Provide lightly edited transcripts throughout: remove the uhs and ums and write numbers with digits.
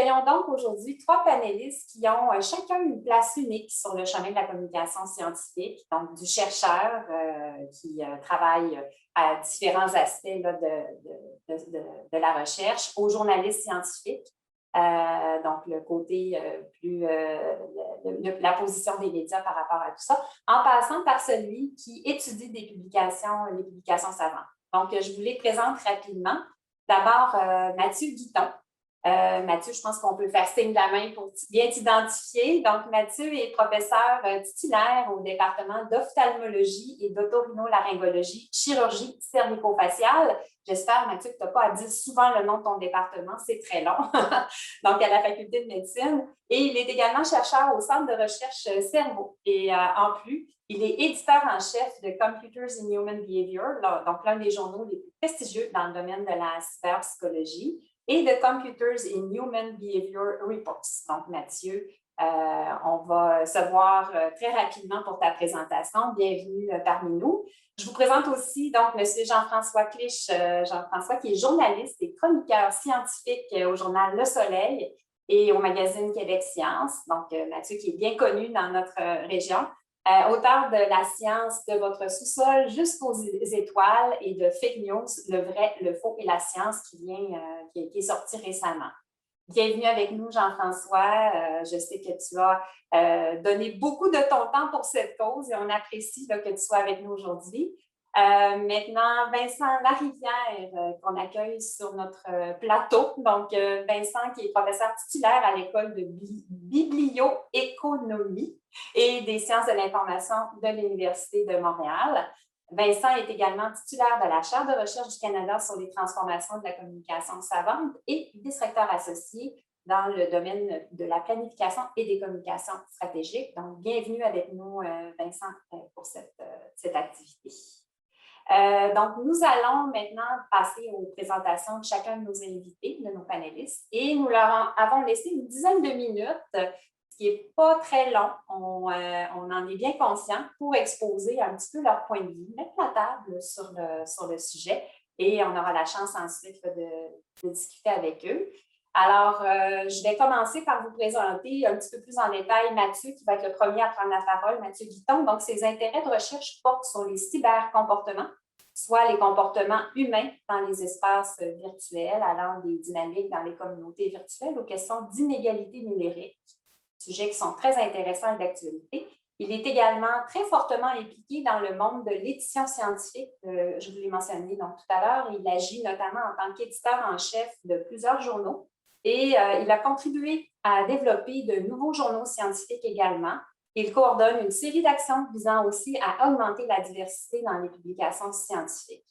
accueillons donc aujourd'hui 3 panélistes qui ont chacun une place unique sur le chemin de la communication scientifique, donc du chercheur qui travaille à différents aspects là, de la recherche, au journaliste scientifique, donc le côté la position des médias par rapport à tout ça, en passant par celui qui étudie les publications savantes. Donc, je vous les présente rapidement. D'abord, Mathieu Guiton. Mathieu, je pense qu'on peut faire signe de la main pour bien t'identifier. Donc, Mathieu est professeur titulaire au département d'ophtalmologie et d'autorinolaryngologie, chirurgie cervico-faciale. J'espère, Mathieu, que tu n'as pas à dire souvent le nom de ton département, c'est très long. Donc, à la faculté de médecine. Et il est également chercheur au Centre de recherche cerveau. Et en plus, il est éditeur en chef de Computers in Human Behavior, donc l'un des journaux les plus prestigieux dans le domaine de la cyberpsychologie, et de Computers in Human Behavior Reports. Donc, Mathieu, on va se voir très rapidement pour ta présentation. Bienvenue parmi nous. Je vous présente aussi donc M. Jean-François Clich, Jean-François qui est journaliste et chroniqueur scientifique au journal Le Soleil et au magazine Québec Science. Donc, Mathieu qui est bien connu dans notre région. Auteur de La science de votre sous-sol jusqu'aux étoiles et de Fake News, le vrai, le faux et la science qui est sorti récemment. Bienvenue avec nous, Jean-François. Je sais que tu as donné beaucoup de ton temps pour cette cause et on apprécie là, que tu sois avec nous aujourd'hui. Maintenant, Vincent Larivière, qu'on accueille sur notre plateau. Donc, Vincent qui est professeur titulaire à l'école de biblioéconomie et des sciences de l'information de l'Université de Montréal. Vincent est également titulaire de la Chaire de recherche du Canada sur les transformations de la communication savante et directeur associé dans le domaine de la planification et des communications stratégiques. Donc, bienvenue avec nous, Vincent, pour cette activité. Donc, nous allons maintenant passer aux présentations de chacun de nos invités, de nos panélistes, et nous leur avons laissé une dizaine de minutes, ce qui n'est pas très long, on en est bien conscient, pour exposer un petit peu leur point de vue, mettre la table sur le sujet, et on aura la chance ensuite de discuter avec eux. Alors, je vais commencer par vous présenter un petit peu plus en détail Mathieu, qui va être le premier à prendre la parole, Mathieu Guiton. Donc, ses intérêts de recherche portent sur les cybercomportements, soit les comportements humains dans les espaces virtuels, allant des dynamiques dans les communautés virtuelles aux questions d'inégalité numérique, sujets qui sont très intéressants et d'actualité. Il est également très fortement impliqué dans le monde de l'édition scientifique, je vous l'ai mentionné donc, tout à l'heure. Il agit notamment en tant qu'éditeur en chef de plusieurs journaux et il a contribué à développer de nouveaux journaux scientifiques également. Il coordonne une série d'actions visant aussi à augmenter la diversité dans les publications scientifiques.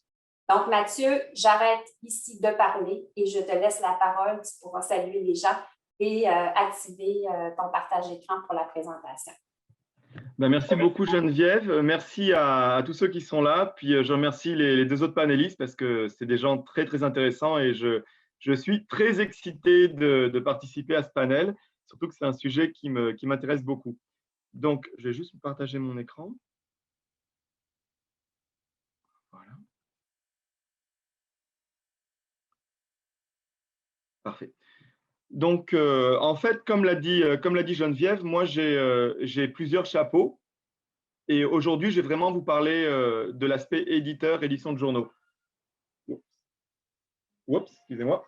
Donc, Mathieu, j'arrête ici de parler et je te laisse la parole. Tu pourras saluer les gens et activer ton partage d'écran pour la présentation. Merci beaucoup, Geneviève. Merci à tous ceux qui sont là. Puis, je remercie les deux autres panélistes parce que c'est des gens très, très intéressants et je suis très excité de participer à ce panel, surtout que c'est un sujet qui m'intéresse beaucoup. Donc, je vais juste partager mon écran. Voilà. Parfait. Donc, en fait, comme l'a dit Geneviève, moi, j'ai plusieurs chapeaux. Et aujourd'hui, je vais vraiment vous parler de l'aspect éditeur, édition de journaux. Oups, excusez-moi.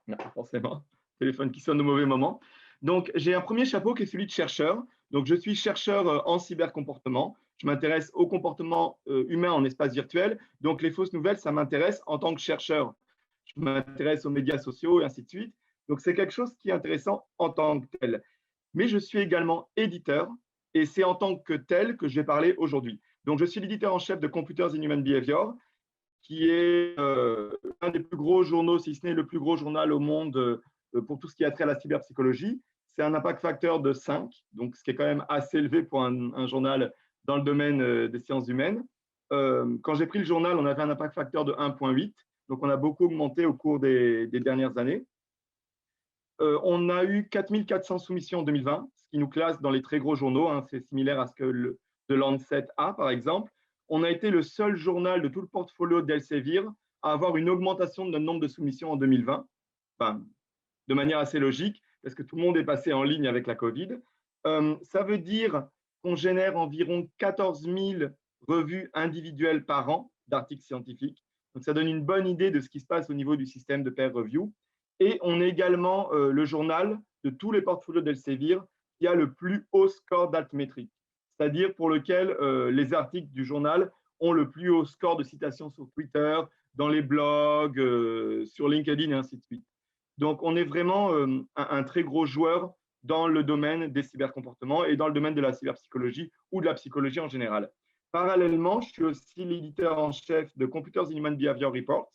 Non, forcément, téléphone qui sonne au mauvais moment. Donc, j'ai un premier chapeau qui est celui de chercheur. Donc, je suis chercheur en cybercomportement. Je m'intéresse au comportement humain en espace virtuel. Donc, les fausses nouvelles, ça m'intéresse en tant que chercheur. Je m'intéresse aux médias sociaux et ainsi de suite. Donc, c'est quelque chose qui est intéressant en tant que tel. Mais je suis également éditeur et c'est en tant que tel que je vais parler aujourd'hui. Donc, je suis l'éditeur en chef de Computers in Human Behavior, qui est un des plus gros journaux, si ce n'est le plus gros journal au monde pour tout ce qui a trait à la cyberpsychologie. C'est un impact facteur de 5, donc ce qui est quand même assez élevé pour un journal dans le domaine des sciences humaines. Quand j'ai pris le journal, on avait un impact facteur de 1,8, donc on a beaucoup augmenté au cours des dernières années. On a eu 4400 soumissions en 2020, ce qui nous classe dans les très gros journaux. Hein, c'est similaire à ce que The Lancet a, par exemple. On a été le seul journal de tout le portfolio d'Elsevier à avoir une augmentation de notre nombre de soumissions en 2020, enfin, de manière assez logique, parce que tout le monde est passé en ligne avec la Covid. Ça veut dire qu'on génère environ 14 000 revues individuelles par an d'articles scientifiques. Donc, ça donne une bonne idée de ce qui se passe au niveau du système de peer review. Et on est également le journal de tous les portfolios d'Elsevier qui a le plus haut score d'altmétrique, c'est-à-dire pour lequel les articles du journal ont le plus haut score de citation sur Twitter, dans les blogs, sur LinkedIn et ainsi de suite. Donc, on est vraiment un très gros joueur dans le domaine des cybercomportements et dans le domaine de la cyberpsychologie ou de la psychologie en général. Parallèlement, je suis aussi l'éditeur en chef de Computers in Human Behavior Reports,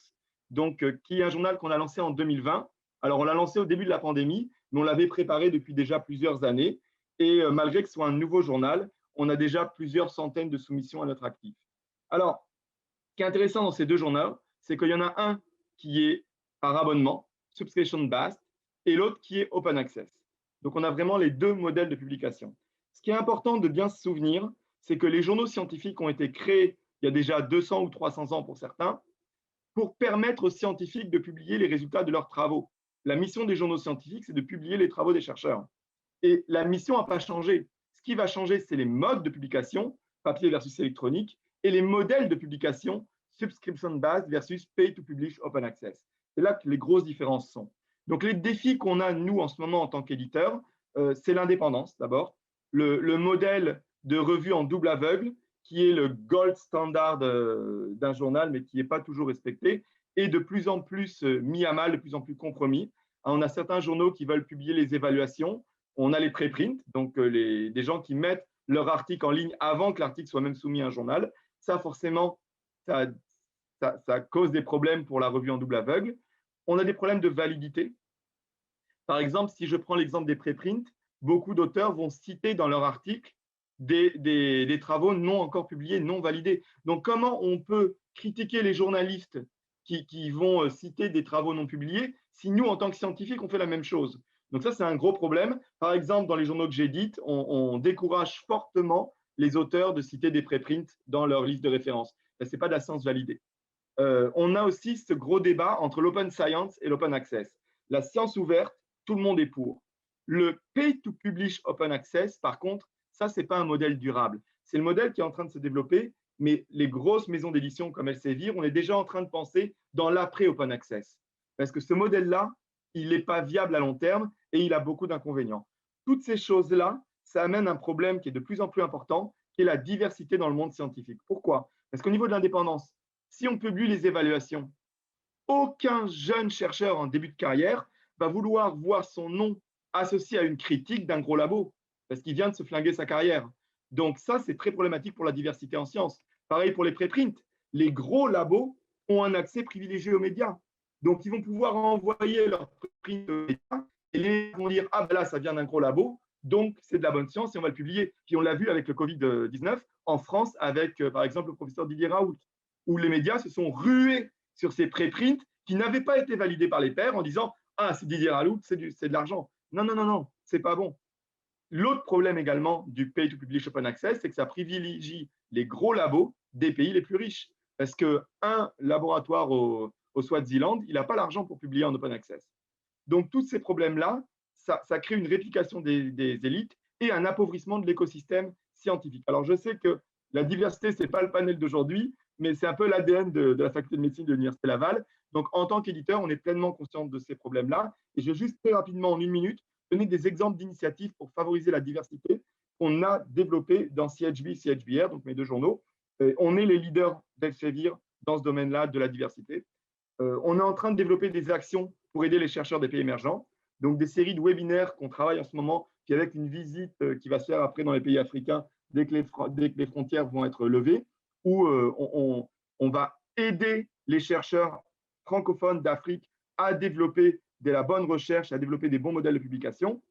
donc, qui est un journal qu'on a lancé en 2020. Alors, on l'a lancé au début de la pandémie, mais on l'avait préparé depuis déjà plusieurs années. Et malgré que ce soit un nouveau journal, on a déjà plusieurs centaines de soumissions à notre actif. Alors, ce qui est intéressant dans ces deux journaux, c'est qu'il y en a un qui est par abonnement, subscription based, et l'autre qui est open access. Donc, on a vraiment les deux modèles de publication. Ce qui est important de bien se souvenir, c'est que les journaux scientifiques ont été créés il y a déjà 200 ou 300 ans pour certains, pour permettre aux scientifiques de publier les résultats de leurs travaux. La mission des journaux scientifiques, c'est de publier les travaux des chercheurs. Et la mission n'a pas changé. Ce qui va changer, c'est les modes de publication, papier versus électronique, et les modèles de publication, subscription-based versus pay-to-publish open access. C'est là que les grosses différences sont. Donc, les défis qu'on a, nous, en ce moment, en tant qu'éditeur, c'est l'indépendance, d'abord, le modèle de revue en double aveugle, qui est le gold standard d'un journal, mais qui n'est pas toujours respecté, et de plus en plus mis à mal, de plus en plus compromis. On a certains journaux qui veulent publier les évaluations. On a les préprints, donc des gens qui mettent leur article en ligne avant que l'article soit même soumis à un journal. Ça, forcément, ça cause des problèmes pour la revue en double aveugle. On a des problèmes de validité. Par exemple, si je prends l'exemple des préprints, beaucoup d'auteurs vont citer dans leur article des travaux non encore publiés, non validés. Donc, comment on peut critiquer les journalistes qui vont citer des travaux non publiés si nous, en tant que scientifiques, on fait la même chose? Donc ça, c'est un gros problème. Par exemple, dans les journaux que j'édite, on décourage fortement les auteurs de citer des préprints dans leur liste de référence. Ce n'est pas de la science validée. On a aussi ce gros débat entre l'open science et l'open access. La science ouverte, tout le monde est pour. Le pay-to-publish open access, par contre, ça, ce n'est pas un modèle durable. C'est le modèle qui est en train de se développer, mais les grosses maisons d'édition comme Elsevier, on est déjà en train de penser dans l'après-open access. Parce que ce modèle-là, il n'est pas viable à long terme et il a beaucoup d'inconvénients. Toutes ces choses-là, ça amène un problème qui est de plus en plus important, qui est la diversité dans le monde scientifique. Pourquoi? Parce qu'au niveau de l'indépendance, si on publie les évaluations, aucun jeune chercheur en début de carrière va vouloir voir son nom associé à une critique d'un gros labo, parce qu'il vient de se flinguer sa carrière. Donc ça, c'est très problématique pour la diversité en sciences. Pareil pour les préprints. Les gros labos ont un accès privilégié aux médias. Donc, ils vont pouvoir envoyer leurs préprints aux médias et les vont dire « Ah, ben là, ça vient d'un gros labo, donc c'est de la bonne science et on va le publier. » Puis on l'a vu avec le Covid-19 en France avec, par exemple, le professeur Didier Raoult, où les médias se sont rués sur ces préprints qui n'avaient pas été validés par les pairs en disant « Ah, c'est Didier Raoult, c'est de l'argent. » Non, non, non, non, c'est pas bon. L'autre problème également du pay-to-publish open access, c'est que ça privilégie les gros labos des pays les plus riches. Parce qu'un laboratoire au Swaziland, il n'a pas l'argent pour publier en open access. Donc, tous ces problèmes-là, ça crée une réplication des élites et un appauvrissement de l'écosystème scientifique. Alors, je sais que la diversité, ce n'est pas le panel d'aujourd'hui, mais c'est un peu l'ADN de la faculté de médecine de l'Université Laval. Donc, en tant qu'éditeur, on est pleinement conscient de ces problèmes-là. Et je vais juste très rapidement, en une minute, donner des exemples d'initiatives pour favoriser la diversité qu'on a développées dans CHB, CHBR, donc mes deux journaux. On est les leaders d'Elsevier dans ce domaine-là de la diversité. On est en train de développer des actions pour aider les chercheurs des pays émergents, donc des séries de webinaires qu'on travaille en ce moment, puis avec une visite qui va se faire après dans les pays africains dès que les frontières vont être levées, où on va aider les chercheurs francophones d'Afrique à développer de la bonne recherche, à développer des bons modèles de publication.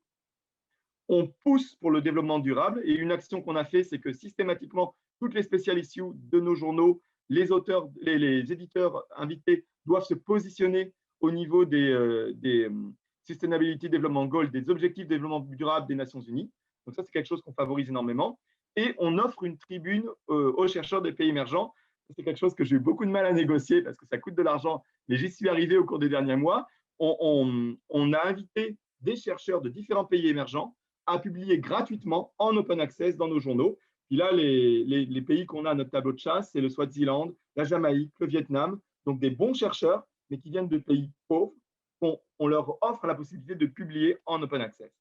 On pousse pour le développement durable et une action qu'on a fait, c'est que systématiquement, toutes les special issues de nos journaux, les auteurs, les éditeurs invités doivent se positionner au niveau des Sustainability Development Goals, des objectifs de développement durable des Nations Unies. Donc ça, c'est quelque chose qu'on favorise énormément. Et on offre une tribune aux chercheurs des pays émergents C'est quelque chose que j'ai eu beaucoup de mal à négocier parce que ça coûte de l'argent, mais j'y suis arrivé au cours des derniers mois. On a invité des chercheurs de différents pays émergents à publier gratuitement en open access dans nos journaux. Puis là, les pays qu'on a à notre tableau de chasse, c'est le Swaziland, la Jamaïque, le Vietnam, donc des bons chercheurs, mais qui viennent de pays pauvres. On leur offre la possibilité de publier en open access.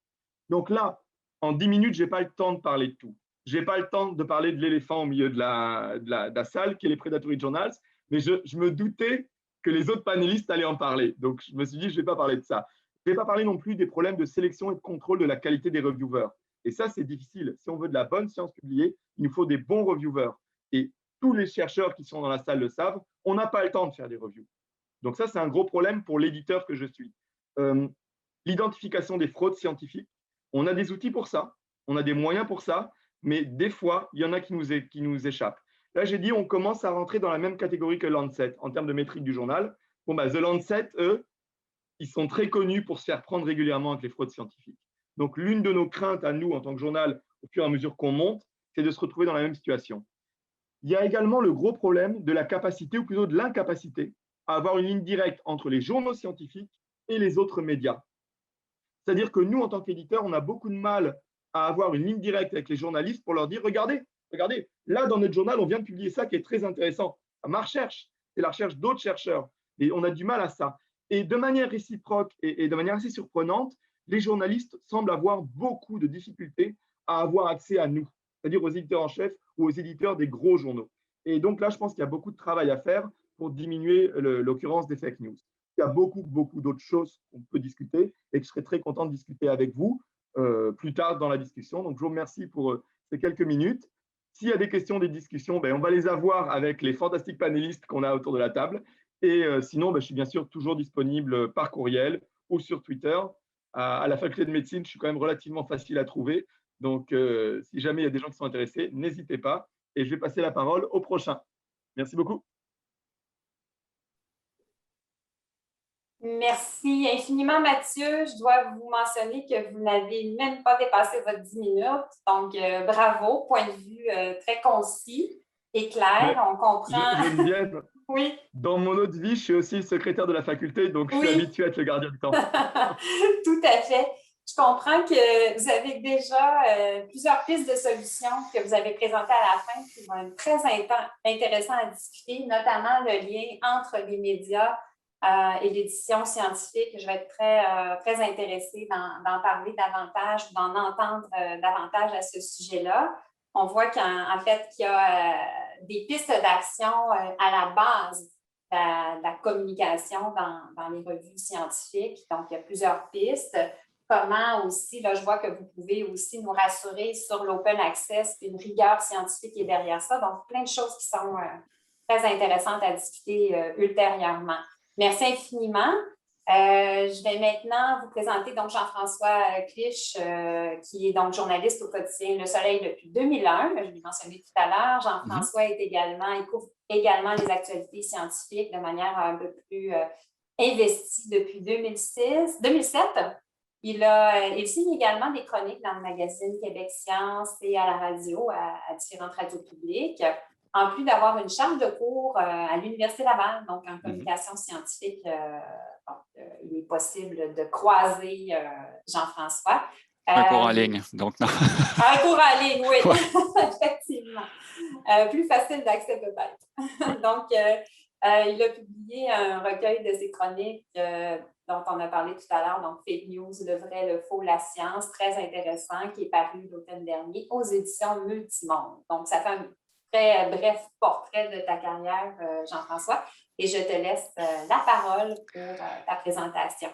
Donc là, en 10 minutes, je n'ai pas le temps de parler de tout. Je n'ai pas le temps de parler de l'éléphant au milieu de la salle, qui est les Predatory Journals, mais je me doutais que les autres panélistes allaient en parler. Donc, je me suis dit, je ne vais pas parler de ça. Je ne vais pas parler non plus des problèmes de sélection et de contrôle de la qualité des reviewers. Et ça, c'est difficile. Si on veut de la bonne science publiée, il nous faut des bons reviewers. Et tous les chercheurs qui sont dans la salle le savent, on n'a pas le temps de faire des reviews. Donc ça, c'est un gros problème pour l'éditeur que je suis. L'identification des fraudes scientifiques, on a des outils pour ça, on a des moyens pour ça, mais des fois, il y en a qui nous échappent. Là, j'ai dit, on commence à rentrer dans la même catégorie que Lancet en termes de métrique du journal. Bon, The Lancet, eux, ils sont très connus pour se faire prendre régulièrement avec les fraudes scientifiques. Donc, l'une de nos craintes à nous, en tant que journal, au fur et à mesure qu'on monte, c'est de se retrouver dans la même situation. Il y a également le gros problème de la capacité, ou plutôt de l'incapacité, à avoir une ligne directe entre les journaux scientifiques et les autres médias. C'est-à-dire que nous, en tant qu'éditeurs, on a beaucoup de mal à avoir une ligne directe avec les journalistes pour leur dire, regardez, là, dans notre journal, on vient de publier ça qui est très intéressant. Ma recherche, c'est la recherche d'autres chercheurs. Et on a du mal à ça. Et de manière réciproque et de manière assez surprenante, les journalistes semblent avoir beaucoup de difficultés à avoir accès à nous, c'est-à-dire aux éditeurs en chef ou aux éditeurs des gros journaux. Et donc là, je pense qu'il y a beaucoup de travail à faire pour diminuer l'occurrence des fake news. Il y a beaucoup d'autres choses qu'on peut discuter et que je serais très content de discuter avec vous plus tard dans la discussion. Donc, je vous remercie pour ces quelques minutes. S'il y a des questions, des discussions, on va les avoir avec les fantastiques panélistes qu'on a autour de la table. Et sinon, je suis bien sûr toujours disponible par courriel ou sur Twitter. À la faculté de médecine, je suis quand même relativement facile à trouver. Donc, si jamais il y a des gens qui sont intéressés, n'hésitez pas. Et je vais passer la parole au prochain. Merci beaucoup. Merci infiniment, Mathieu. Je dois vous mentionner que vous n'avez même pas dépassé votre 10 minutes. Donc, bravo. Point de vue très concis et clair. On comprend. Geneviève, oui. Dans mon autre vie, je suis aussi secrétaire de la faculté, donc je suis habitué à être le gardien du temps. Tout à fait. Je comprends que vous avez déjà plusieurs pistes de solutions que vous avez présentées à la fin qui vont être très intéressantes à discuter, notamment le lien entre les médias et l'édition scientifique. Je vais être très intéressée d'en parler davantage, d'en entendre davantage à ce sujet-là. On voit qu'en fait, qu'il y a des pistes d'action à la base de la communication dans les revues scientifiques. Donc, il y a plusieurs pistes. Comment aussi, là, je vois que vous pouvez aussi nous rassurer sur l'open access et une rigueur scientifique qui est derrière ça. Donc, plein de choses qui sont très intéressantes à discuter ultérieurement. Merci infiniment. Je vais maintenant vous présenter donc Jean-François Clich, qui est donc journaliste au quotidien Le Soleil depuis 2001. Je l'ai mentionné tout à l'heure. Jean-François il couvre également les actualités scientifiques de manière un peu plus investie depuis 2007. Il signe également des chroniques dans le magazine Québec Science et à la radio, à différentes radios publiques, en plus d'avoir une charge de cours à l'Université Laval, donc en communication scientifique. Il est possible de croiser Jean-François. Un cours en ligne, donc non. Un cours en ligne, oui, effectivement. Plus facile d'accès peut-être. Donc, il a publié un recueil de ses chroniques dont on a parlé tout à l'heure, donc Fake News, le vrai, le faux, la science, très intéressant, qui est paru l'automne dernier aux éditions Multimonde. Donc, ça fait un très bref portrait de ta carrière, Jean-François, et je te laisse la parole pour ta présentation.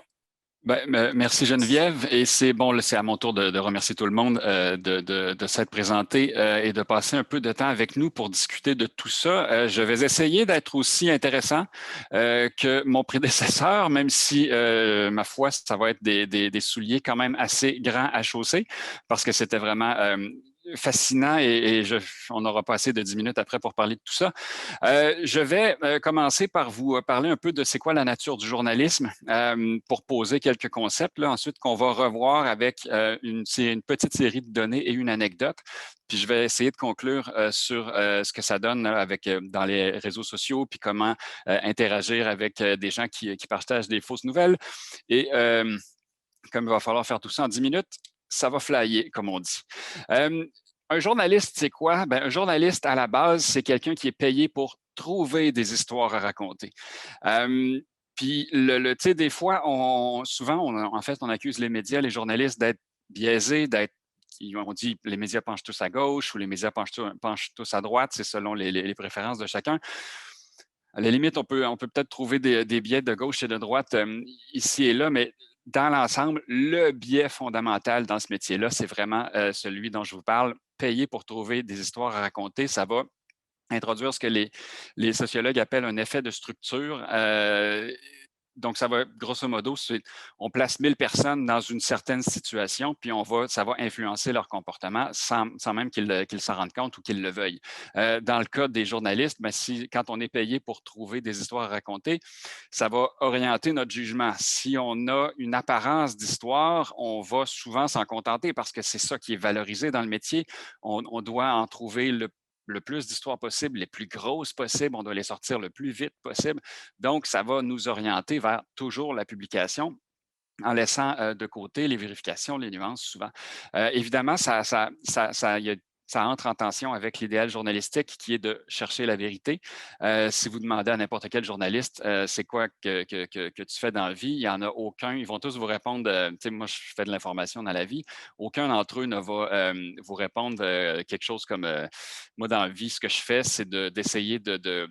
Merci Geneviève, et c'est à mon tour de remercier tout le monde de s'être présenté et de passer un peu de temps avec nous pour discuter de tout ça. Je vais essayer d'être aussi intéressant que mon prédécesseur, même si ma foi, ça va être des souliers quand même assez grands à chausser, parce que c'était vraiment fascinant et on n'aura pas assez de 10 minutes après pour parler de tout ça. Je vais commencer par vous parler un peu de c'est quoi la nature du journalisme pour poser quelques concepts. Là, ensuite, qu'on va revoir avec une petite série de données et une anecdote. Puis je vais essayer de conclure sur ce que ça donne avec, dans les réseaux sociaux, puis comment interagir avec des gens qui partagent des fausses nouvelles. Et comme il va falloir faire tout ça en 10 minutes, ça va flyer, comme on dit. Un journaliste, c'est quoi? Ben, un journaliste, à la base, c'est quelqu'un qui est payé pour trouver des histoires à raconter. Puis, tu sais, des fois, souvent, en fait, on accuse les médias, les journalistes d'être biaisés, on dit les médias penchent tous à gauche ou les médias penchent tous à droite, c'est selon les préférences de chacun. À la limite, on peut peut-être trouver des biais de gauche et de droite ici et là, mais dans l'ensemble, le biais fondamental dans ce métier-là, c'est vraiment celui dont je vous parle, payer pour trouver des histoires à raconter. Ça va introduire ce que les sociologues appellent un effet de structure. Donc, ça va, grosso modo, on place 1000 personnes dans une certaine situation, puis ça va influencer leur comportement sans même qu'ils s'en rendent compte ou qu'ils le veuillent. Dans le cas des journalistes, ben, quand on est payé pour trouver des histoires à raconter, ça va orienter notre jugement. Si on a une apparence d'histoire, on va souvent s'en contenter parce que c'est ça qui est valorisé dans le métier. On doit en trouver le plus d'histoires possibles, les plus grosses possibles, on doit les sortir le plus vite possible. Donc, ça va nous orienter vers toujours la publication en laissant de côté les vérifications, les nuances souvent. Évidemment, ça entre en tension avec l'idéal journalistique qui est de chercher la vérité. Si vous demandez à n'importe quel journaliste c'est quoi que tu fais dans la vie, il n'y en a aucun. Ils vont tous vous répondre, moi je fais de l'information dans la vie, aucun d'entre eux ne va vous répondre quelque chose comme moi dans la vie, ce que je fais, c'est d'essayer de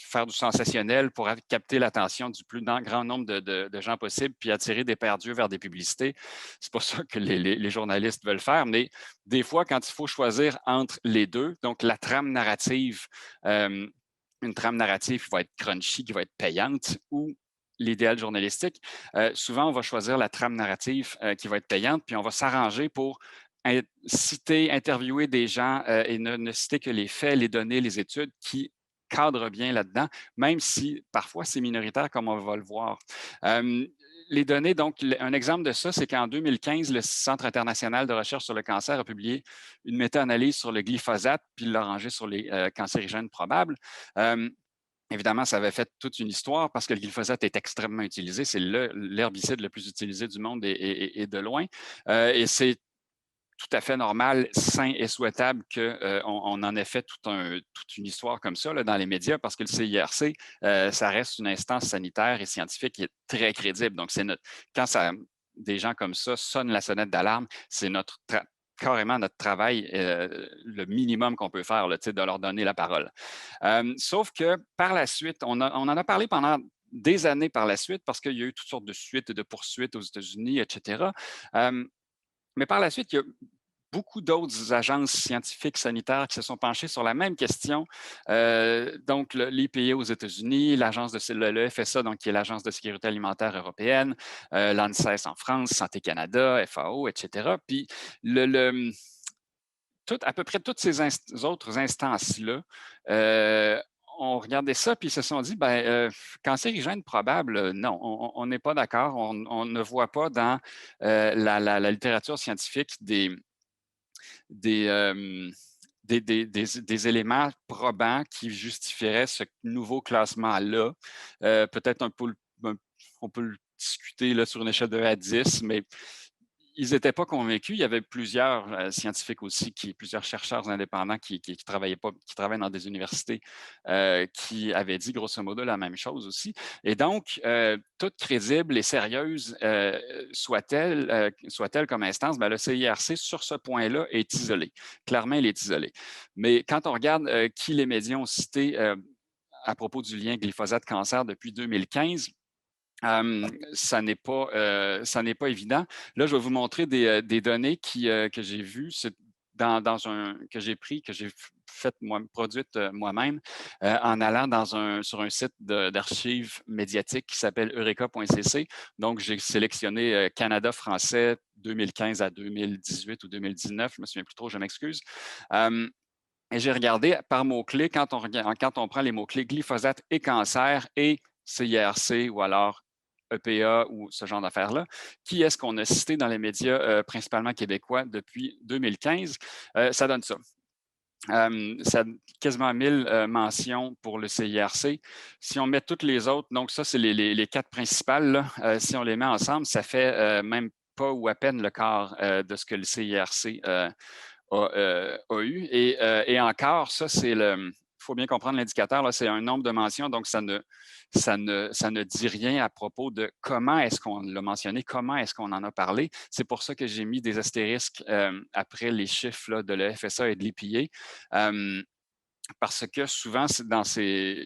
faire du sensationnel pour capter l'attention du plus grand nombre de gens possible, puis attirer des perdus vers des publicités. C'est pas ça que les journalistes veulent faire, mais des fois, quand il faut choisir entre les deux, donc la trame narrative, une trame narrative qui va être crunchy, qui va être payante, ou l'idéal journalistique, souvent, on va choisir la trame narrative qui va être payante, puis on va s'arranger pour citer, interviewer des gens et ne citer que les faits, les données, les études qui cadre bien là-dedans, même si parfois c'est minoritaire, comme on va le voir. Les données, donc, un exemple de ça, c'est qu'en 2015, le Centre international de recherche sur le cancer a publié une méta-analyse sur le glyphosate, puis l'a rangé sur les cancérigènes probables. Évidemment, ça avait fait toute une histoire parce que le glyphosate est extrêmement utilisé. C'est l'herbicide le plus utilisé du monde et de loin. Et c'est tout à fait normal, sain et souhaitable qu'on en ait fait toute une histoire comme ça là, dans les médias parce que le CIRC, ça reste une instance sanitaire et scientifique qui est très crédible. Donc, quand des gens comme ça sonnent la sonnette d'alarme, c'est carrément notre travail, le minimum qu'on peut faire, là, de leur donner la parole. Sauf que par la suite, on en a parlé pendant des années par la suite parce qu'il y a eu toutes sortes de suites et de poursuites aux États-Unis, etc. Mais par la suite, il y a beaucoup d'autres agences scientifiques sanitaires qui se sont penchées sur la même question. Donc, l'EPA aux États-Unis, le FSA, donc, qui est l'Agence de sécurité alimentaire européenne, l'ANSES en France, Santé Canada, FAO, etc. Puis, à peu près toutes ces autres instances-là ont regardé ça puis ils se sont dit, cancérigène probable, non, on n'est pas d'accord. On ne voit pas dans la littérature scientifique des éléments probants qui justifieraient ce nouveau classement-là. Peut-être on peut le discuter là, sur une échelle de 1 à 10, mais ils n'étaient pas convaincus. Il y avait plusieurs scientifiques aussi, plusieurs chercheurs indépendants qui travaillent dans des universités qui avaient dit grosso modo la même chose aussi. Et donc, toute crédible et sérieuse soit-elle comme instance, le CIRC, sur ce point-là, est isolé. Clairement, il est isolé. Mais quand on regarde qui les médias ont cité à propos du lien glyphosate-cancer depuis 2015, ça n'est pas évident. Là, je vais vous montrer des données que j'ai vues. que j'ai pris, que j'ai produite moi-même, en allant sur un site d'archives médiatiques qui s'appelle eureka.cc. Donc, j'ai sélectionné Canada français 2015 à 2018 ou 2019, je ne me souviens plus trop, je m'excuse. Et j'ai regardé par mots-clés, quand on prend les mots-clés glyphosate et cancer et CIRC ou alors EPA ou ce genre d'affaires-là, qui est-ce qu'on a cité dans les médias principalement québécois depuis 2015? Ça donne ça. Ça a quasiment 1000 mentions pour le CIRC. Si on met toutes les autres, donc ça, c'est les 4 principales, là, si on les met ensemble, ça fait même pas ou à peine le quart de ce que le CIRC a eu. Et encore, ça, c'est le... Il faut bien comprendre l'indicateur, c'est un nombre de mentions, donc ça ne dit rien à propos de comment est-ce qu'on l'a mentionné, comment est-ce qu'on en a parlé. C'est pour ça que j'ai mis des astérisques après les chiffres là, de l'FSA et de l'EPA. Parce que souvent,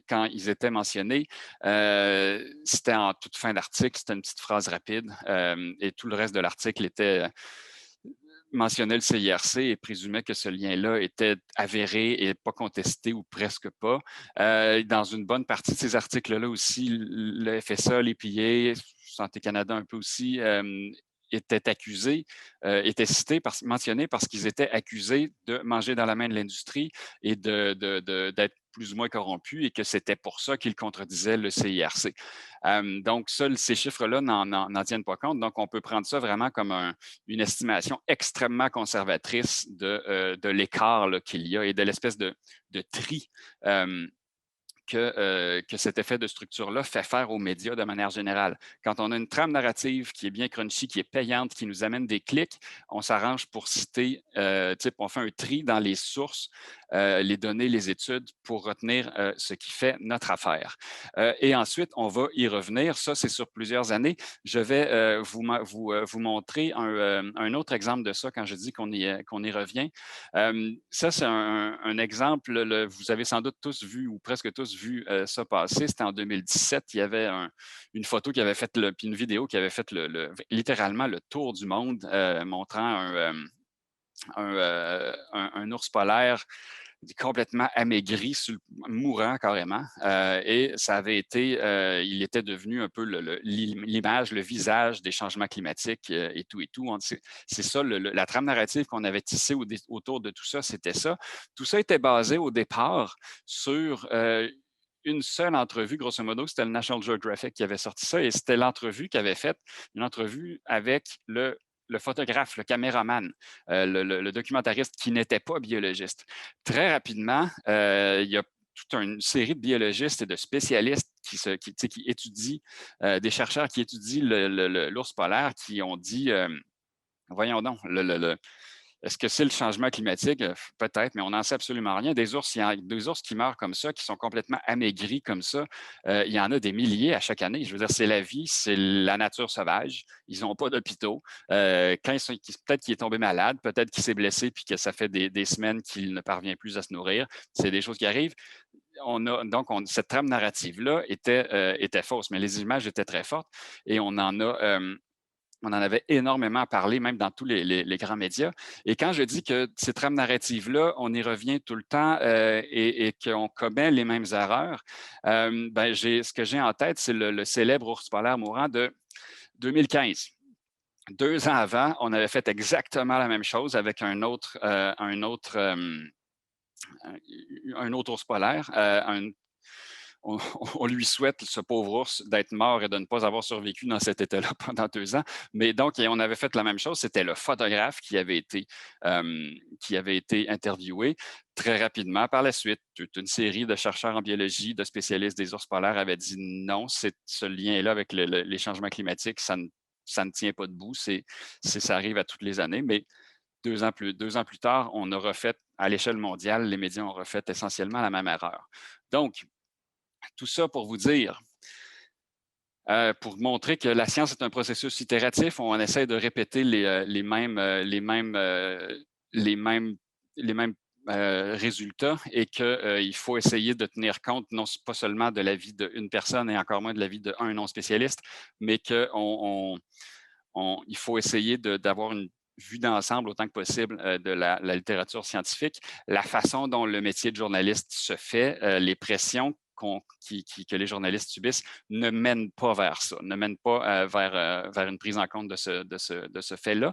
quand ils étaient mentionnés, c'était en toute fin d'article, c'était une petite phrase rapide et tout le reste de l'article mentionnait le CIRC et présumait que ce lien-là était avéré et pas contesté ou presque pas. Dans une bonne partie de ces articles-là aussi, le FSA, l'EPA, Santé Canada un peu aussi, étaient accusés, étaient mentionnés parce qu'ils étaient accusés de manger dans la main de l'industrie et d'être plus ou moins corrompus et que c'était pour ça qu'ils contredisaient le CIRC. Donc, ces chiffres-là n'en tiennent pas compte. Donc, on peut prendre ça vraiment comme une estimation extrêmement conservatrice de l'écart qu'il y a et de l'espèce de tri que cet effet de structure-là fait faire aux médias de manière générale. Quand on a une trame narrative qui est bien crunchy, qui est payante, qui nous amène des clics, on s'arrange pour citer, on fait un tri dans les sources, les données, les études pour retenir ce qui fait notre affaire. Et ensuite, on va y revenir. Ça, c'est sur plusieurs années. Je vais vous montrer un autre exemple de ça quand je dis qu'on y revient. Ça, c'est un exemple, vous avez sans doute tous vu ou presque tous vu ça passer. C'était en 2017. Il y avait une photo qui avait fait, puis une vidéo qui avait fait littéralement le tour du monde, montrant un ours polaire complètement amaigri, mourant carrément. Et ça avait été, il était devenu un peu l'image, le visage des changements climatiques et tout et tout. C'est ça, la trame narrative qu'on avait tissée autour de tout ça, c'était ça. Tout ça était basé au départ sur une seule entrevue, grosso modo, c'était le National Geographic qui avait sorti ça et c'était l'entrevue qui avait fait une entrevue avec le photographe, le caméraman, le documentariste qui n'était pas biologiste. Très rapidement, il y a toute une série de biologistes et de spécialistes qui étudient, des chercheurs qui étudient l'ours polaire, qui ont dit, voyons donc, est-ce que c'est le changement climatique? Peut-être, mais on n'en sait absolument rien. Des ours qui meurent comme ça, qui sont complètement amaigris comme ça, il y en a des milliers à chaque année. Je veux dire, c'est la vie, c'est la nature sauvage. Ils n'ont pas d'hôpitaux. Peut-être qu'il est tombé malade, peut-être qu'il s'est blessé puis que ça fait des semaines qu'il ne parvient plus à se nourrir. C'est des choses qui arrivent. Cette trame narrative-là était fausse, mais les images étaient très fortes et on en avait énormément parlé, même dans tous les grands médias. Et quand je dis que ces trames narratives-là, on y revient tout le temps et qu'on commet les mêmes erreurs, ce que j'ai en tête, c'est le célèbre ours polaire mourant de 2015. 2 ans avant, on avait fait exactement la même chose avec un autre ours polaire, on lui souhaite, ce pauvre ours, d'être mort et de ne pas avoir survécu dans cet état-là pendant 2 ans. Mais donc, on avait fait la même chose. C'était le photographe qui avait été interviewé très rapidement. Par la suite, toute une série de chercheurs en biologie, de spécialistes des ours polaires avaient dit non, ce lien-là avec les changements climatiques, ça ne tient pas debout. Ça arrive à toutes les années. Mais 2 ans plus tard, on a refait, à l'échelle mondiale, les médias ont refait essentiellement la même erreur. Donc, tout ça pour vous dire, pour montrer que la science est un processus itératif, on essaie de répéter les mêmes résultats et qu'il faut essayer de tenir compte pas seulement de la vie d'une personne et encore moins de la vie d'un non-spécialiste, mais qu'il faut essayer d'avoir vue d'ensemble autant que possible de la littérature scientifique, la façon dont le métier de journaliste se fait, les pressions que les journalistes subissent ne mènent pas vers ça, ne mènent pas vers une prise en compte de ce fait-là.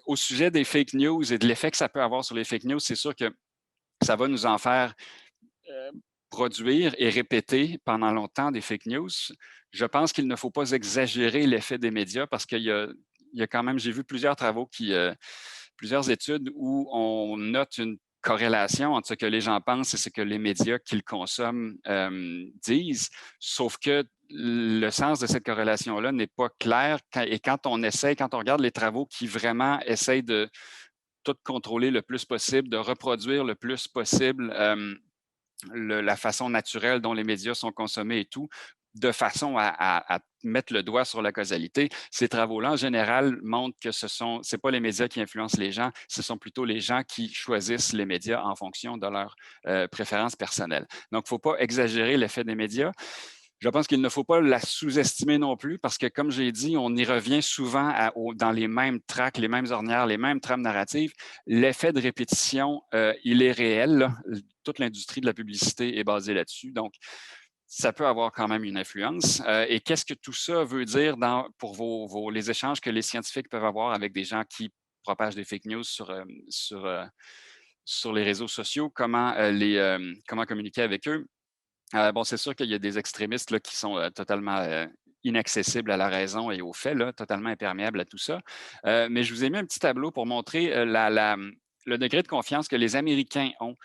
Au sujet des fake news et de l'effet que ça peut avoir sur les fake news, c'est sûr que ça va nous en faire produire et répéter pendant longtemps des fake news. Je pense qu'il ne faut pas exagérer l'effet des médias parce qu'il y a quand même, j'ai vu plusieurs travaux, plusieurs études où on note une corrélation entre ce que les gens pensent et ce que les médias qu'ils consomment disent, sauf que le sens de cette corrélation-là n'est pas clair et quand on regarde les travaux qui vraiment essayent de tout contrôler le plus possible, de reproduire le plus possible la façon naturelle dont les médias sont consommés et tout, de façon à mettre le doigt sur la causalité. Ces travaux-là, en général, montrent que c'est pas les médias qui influencent les gens, ce sont plutôt les gens qui choisissent les médias en fonction de leurs préférences personnelles. Donc, il ne faut pas exagérer l'effet des médias. Je pense qu'il ne faut pas la sous-estimer non plus parce que, comme j'ai dit, on y revient souvent dans les mêmes tracks, les mêmes ornières, les mêmes trames narratives. L'effet de répétition, il est réel. Là. Toute l'industrie de la publicité est basée là-dessus. Donc, ça peut avoir quand même une influence. Et qu'est-ce que tout ça veut dire pour les échanges que les scientifiques peuvent avoir avec des gens qui propagent des fake news sur les réseaux sociaux? Comment communiquer avec eux? Bon, c'est sûr qu'il y a des extrémistes là, qui sont totalement inaccessibles à la raison et aux faits, là, totalement imperméables à tout ça. Mais je vous ai mis un petit tableau pour montrer le degré de confiance que les Américains ont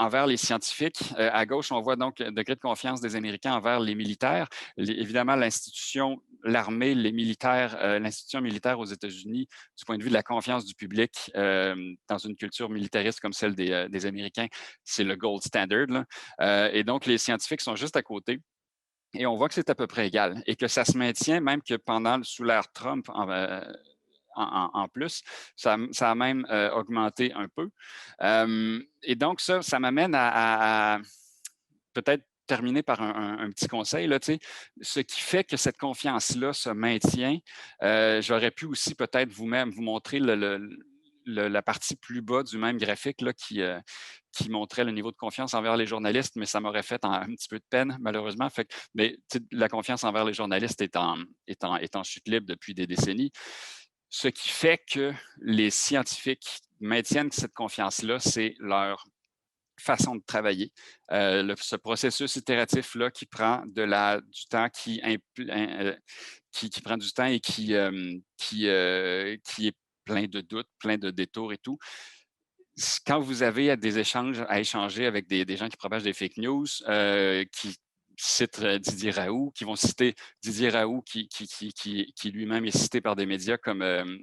envers les scientifiques. À gauche, on voit donc le degré de confiance des Américains envers les militaires. Évidemment, l'armée, les militaires, l'institution militaire aux États-Unis, du point de vue de la confiance du public dans une culture militariste comme celle des Américains, c'est le gold standard. Là. Et donc, les scientifiques sont juste à côté. Et on voit que c'est à peu près égal et que ça se maintient même que sous l'ère Trump en plus, ça a même augmenté un peu. Et donc, ça m'amène à peut-être terminer par un petit conseil. Là, ce qui fait que cette confiance-là se maintient, j'aurais pu aussi peut-être vous-même vous montrer la partie plus bas du même graphique là, qui montrait le niveau de confiance envers les journalistes, mais ça m'aurait fait un petit peu de peine, malheureusement. Mais la confiance envers les journalistes est en chute libre depuis des décennies. Ce qui fait que les scientifiques maintiennent cette confiance-là, c'est leur façon de travailler. Ce processus itératif-là qui prend du temps, qui prend du temps et qui est plein de doutes, plein de détours et tout. Quand vous avez des échanges à échanger avec des gens qui propagent des fake news, qui citent Didier Raoult, qui vont citer Didier Raoult, qui lui-même est cité par des médias comme M.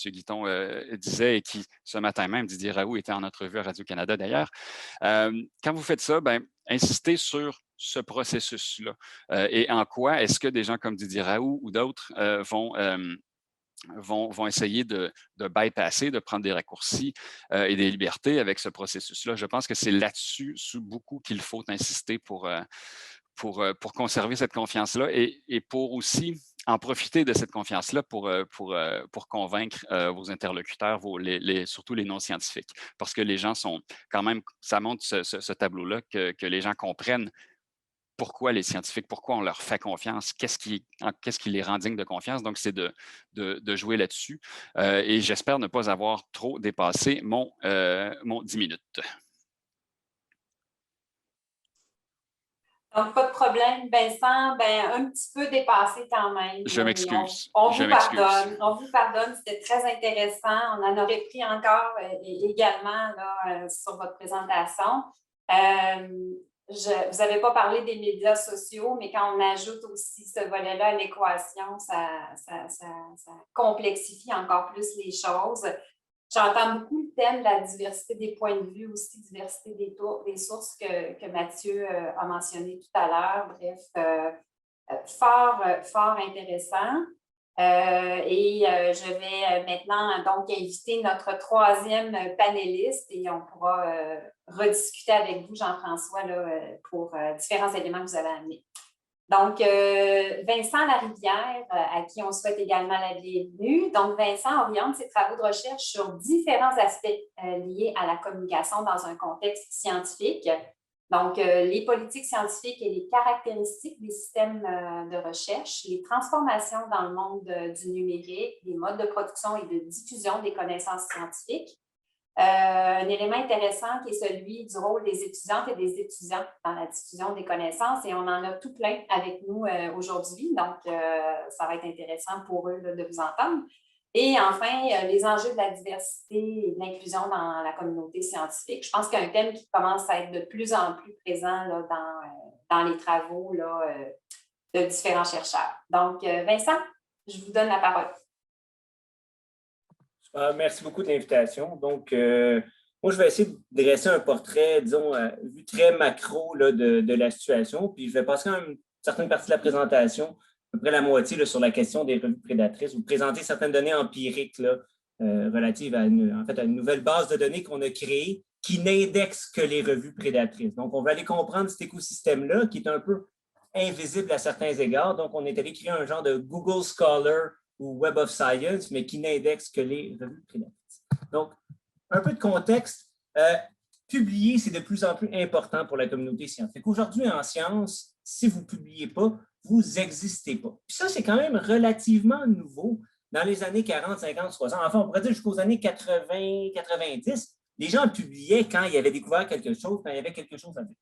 Guiton disait, et qui, ce matin même, Didier Raoult était en entrevue à Radio-Canada d'ailleurs. Quand vous faites ça, insistez sur ce processus-là. Et en quoi est-ce que des gens comme Didier Raoult ou d'autres vont essayer de bypasser, de prendre des raccourcis et des libertés avec ce processus-là. Je pense que c'est là-dessus, beaucoup, qu'il faut insister pour conserver cette confiance-là et pour aussi en profiter de cette confiance-là pour convaincre vos interlocuteurs, surtout les non-scientifiques. Parce que les gens sont quand même, ça montre ce tableau-là, que les gens comprennent pourquoi les scientifiques, pourquoi on leur fait confiance, qu'est-ce qui les rend dignes de confiance. Donc, c'est de jouer là-dessus. Et j'espère ne pas avoir trop dépassé mon 10 minutes. Donc, pas de problème, Vincent. Un petit peu dépassé quand même. Je m'excuse. On vous pardonne. On vous pardonne. C'était très intéressant. On en aurait pris encore également là, sur votre présentation. Vous n'avez pas parlé des médias sociaux, mais quand on ajoute aussi ce volet-là à l'équation, ça complexifie encore plus les choses. J'entends beaucoup le thème de la diversité des points de vue, aussi diversité des sources que Mathieu a mentionné tout à l'heure. Bref, fort intéressant. Je vais maintenant donc inviter notre troisième panéliste et on pourra rediscuter avec vous, Jean-François, pour différents éléments que vous avez amenés. Donc, Vincent Larivière, à qui on souhaite également la bienvenue. Donc, Vincent oriente ses travaux de recherche sur différents aspects liés à la communication dans un contexte scientifique. Donc, les politiques scientifiques et les caractéristiques des systèmes de recherche, les transformations dans le monde du numérique, les modes de production et de diffusion des connaissances scientifiques. Un élément intéressant qui est celui du rôle des étudiantes et des étudiants dans la diffusion des connaissances, et on en a tout plein avec nous aujourd'hui, donc ça va être intéressant pour eux là, de vous entendre. Et enfin, les enjeux de la diversité et de l'inclusion dans la communauté scientifique. Je pense qu'un thème qui commence à être de plus en plus présent là, dans les travaux là, de différents chercheurs. Donc, Vincent, je vous donne la parole. Merci beaucoup de l'invitation. Donc, moi, je vais essayer de dresser un portrait, disons, vu très macro là, de la situation. Puis, je vais passer quand même une certaine partie de la présentation, à peu près la moitié là, sur la question des revues prédatrices, vous présenter certaines données empiriques là, relatives à une nouvelle base de données qu'on a créée qui n'indexe que les revues prédatrices. Donc, on va aller comprendre cet écosystème-là qui est un peu invisible à certains égards. Donc, on est allé créer un genre de Google Scholar ou Web of Science, mais qui n'indexe que les revues prédatrices. Donc, un peu de contexte. Publier, c'est de plus en plus important pour la communauté scientifique. Aujourd'hui, en sciences, si vous ne publiez pas, vous n'existez pas. Puis ça, c'est quand même relativement nouveau. Dans les années 40, 50, 60, enfin, on pourrait dire jusqu'aux années 80, 90, les gens publiaient quand ils avaient découvert quelque chose, quand il y avait quelque chose à dire.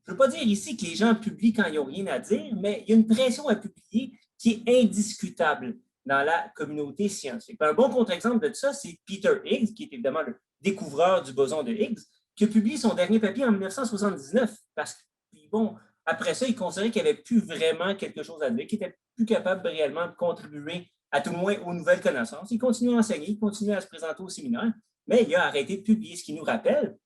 Je ne veux pas dire ici que les gens publient quand ils n'ont rien à dire, mais il y a une pression à publier qui est indiscutable dans la communauté scientifique. Un bon contre-exemple de ça, c'est Peter Higgs, qui est évidemment le découvreur du boson de Higgs, qui a publié son dernier papier en 1979, parce que, bon, après ça, il considérait qu'il n'y avait plus vraiment quelque chose à dire, qu'il n'était plus capable réellement de contribuer, à tout le moins, aux nouvelles connaissances. Il continue à enseigner, il continue à se présenter au séminaire, mais il a arrêté de publier, ce qui nous rappelle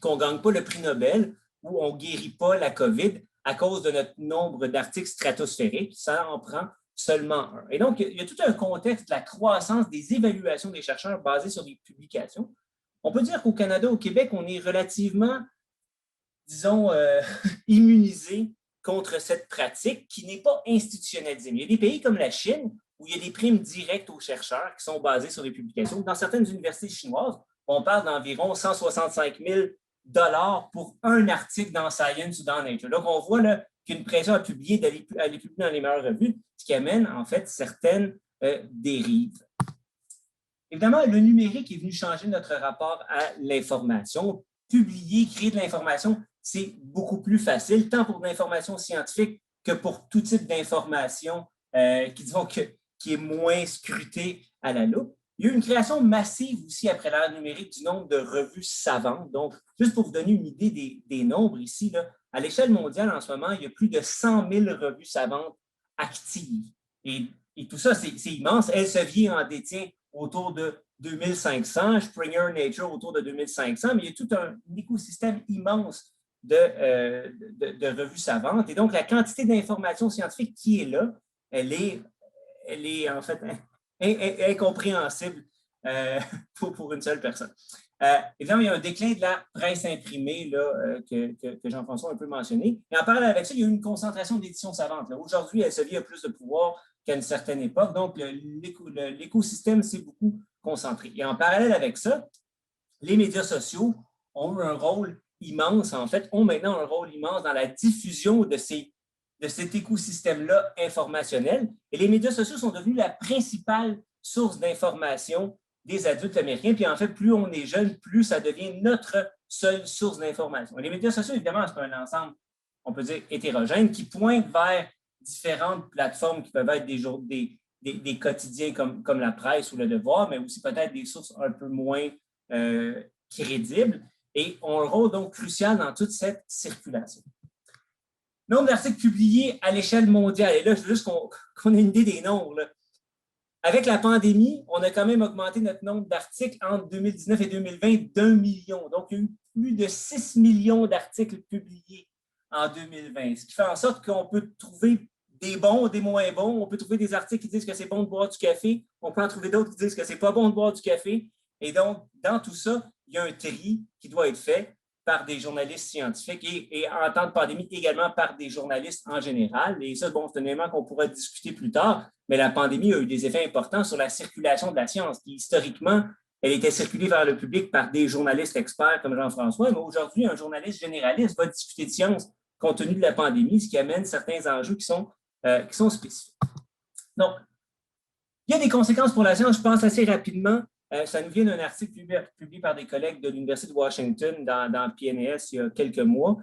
qu'on ne gagne pas le prix Nobel ou on ne guérit pas la COVID à cause de notre nombre d'articles stratosphériques. Ça en prend seulement un. Et donc, il y a tout un contexte de la croissance des évaluations des chercheurs basées sur des publications. On peut dire qu'au Canada, au Québec, on est relativement, disons, immunisé contre cette pratique qui n'est pas institutionnalisée. Il y a des pays comme la Chine où il y a des primes directes aux chercheurs qui sont basées sur des publications. Dans certaines universités chinoises, on parle d'environ 165 000 $ pour un article dans Science ou dans Nature. Donc, on voit là qu'il y a une pression à publier, d'aller publier dans les meilleures revues, ce qui amène en fait certaines dérives. Évidemment, le numérique est venu changer notre rapport à l'information. Publier, créer de l'information, c'est beaucoup plus facile, tant pour de l'information scientifique que pour tout type d'information qui est moins scrutée à la loupe. Il y a eu une création massive aussi après l'ère numérique du nombre de revues savantes. Donc, juste pour vous donner une idée des nombres ici, là, à l'échelle mondiale en ce moment, il y a plus de 100 000 revues savantes actives. Et tout ça, c'est immense. Elsevier en détient autour de 2500, Springer Nature autour de 2500, mais il y a tout un écosystème immense de revues savantes. Et donc, la quantité d'informations scientifiques qui est là, elle est en fait incompréhensible pour une seule personne. Évidemment, il y a un déclin de la presse imprimée là, que Jean-François a un peu mentionné. Et en parallèle avec ça, il y a eu une concentration d'éditions savantes. Aujourd'hui, Elsevier a plus de pouvoir qu'à une certaine époque. Donc, l'écosystème s'est beaucoup concentré. Et en parallèle avec ça, les médias sociaux ont eu un rôle immense, en fait, ont maintenant un rôle immense dans la diffusion de cet écosystème-là informationnel. Et les médias sociaux sont devenus la principale source d'information des adultes américains. Puis en fait, plus on est jeune, plus ça devient notre seule source d'information. Les médias sociaux, évidemment, c'est un ensemble, on peut dire, hétérogène, qui pointe vers différentes plateformes qui peuvent être des quotidiens comme la presse ou le Devoir, mais aussi peut-être des sources un peu moins crédibles et ont un rôle donc crucial dans toute cette circulation. Nombre d'articles publiés à l'échelle mondiale. Et là, je veux juste qu'on ait une idée des nombres. Là. Avec la pandémie, on a quand même augmenté notre nombre d'articles entre 2019 et 2020 d'1 million. Donc, il y a eu plus de 6 millions d'articles publiés en 2020, ce qui fait en sorte qu'on peut trouver des bons, des moins bons. On peut trouver des articles qui disent que c'est bon de boire du café. On peut en trouver d'autres qui disent que c'est pas bon de boire du café. Et donc, dans tout ça, il y a un tri qui doit être fait. par des journalistes scientifiques et en temps de pandémie également par des journalistes en général. Et ça, bon, c'est un élément qu'on pourra discuter plus tard, mais la pandémie a eu des effets importants sur la circulation de la science, qui historiquement, elle était circulée vers le public par des journalistes experts comme Jean-François, mais aujourd'hui, un journaliste généraliste va discuter de science compte tenu de la pandémie, ce qui amène certains enjeux qui sont spécifiques. Donc, il y a des conséquences pour la science, je pense assez rapidement. Ça nous vient d'un article publié par des collègues de l'Université de Washington dans PNAS il y a quelques mois.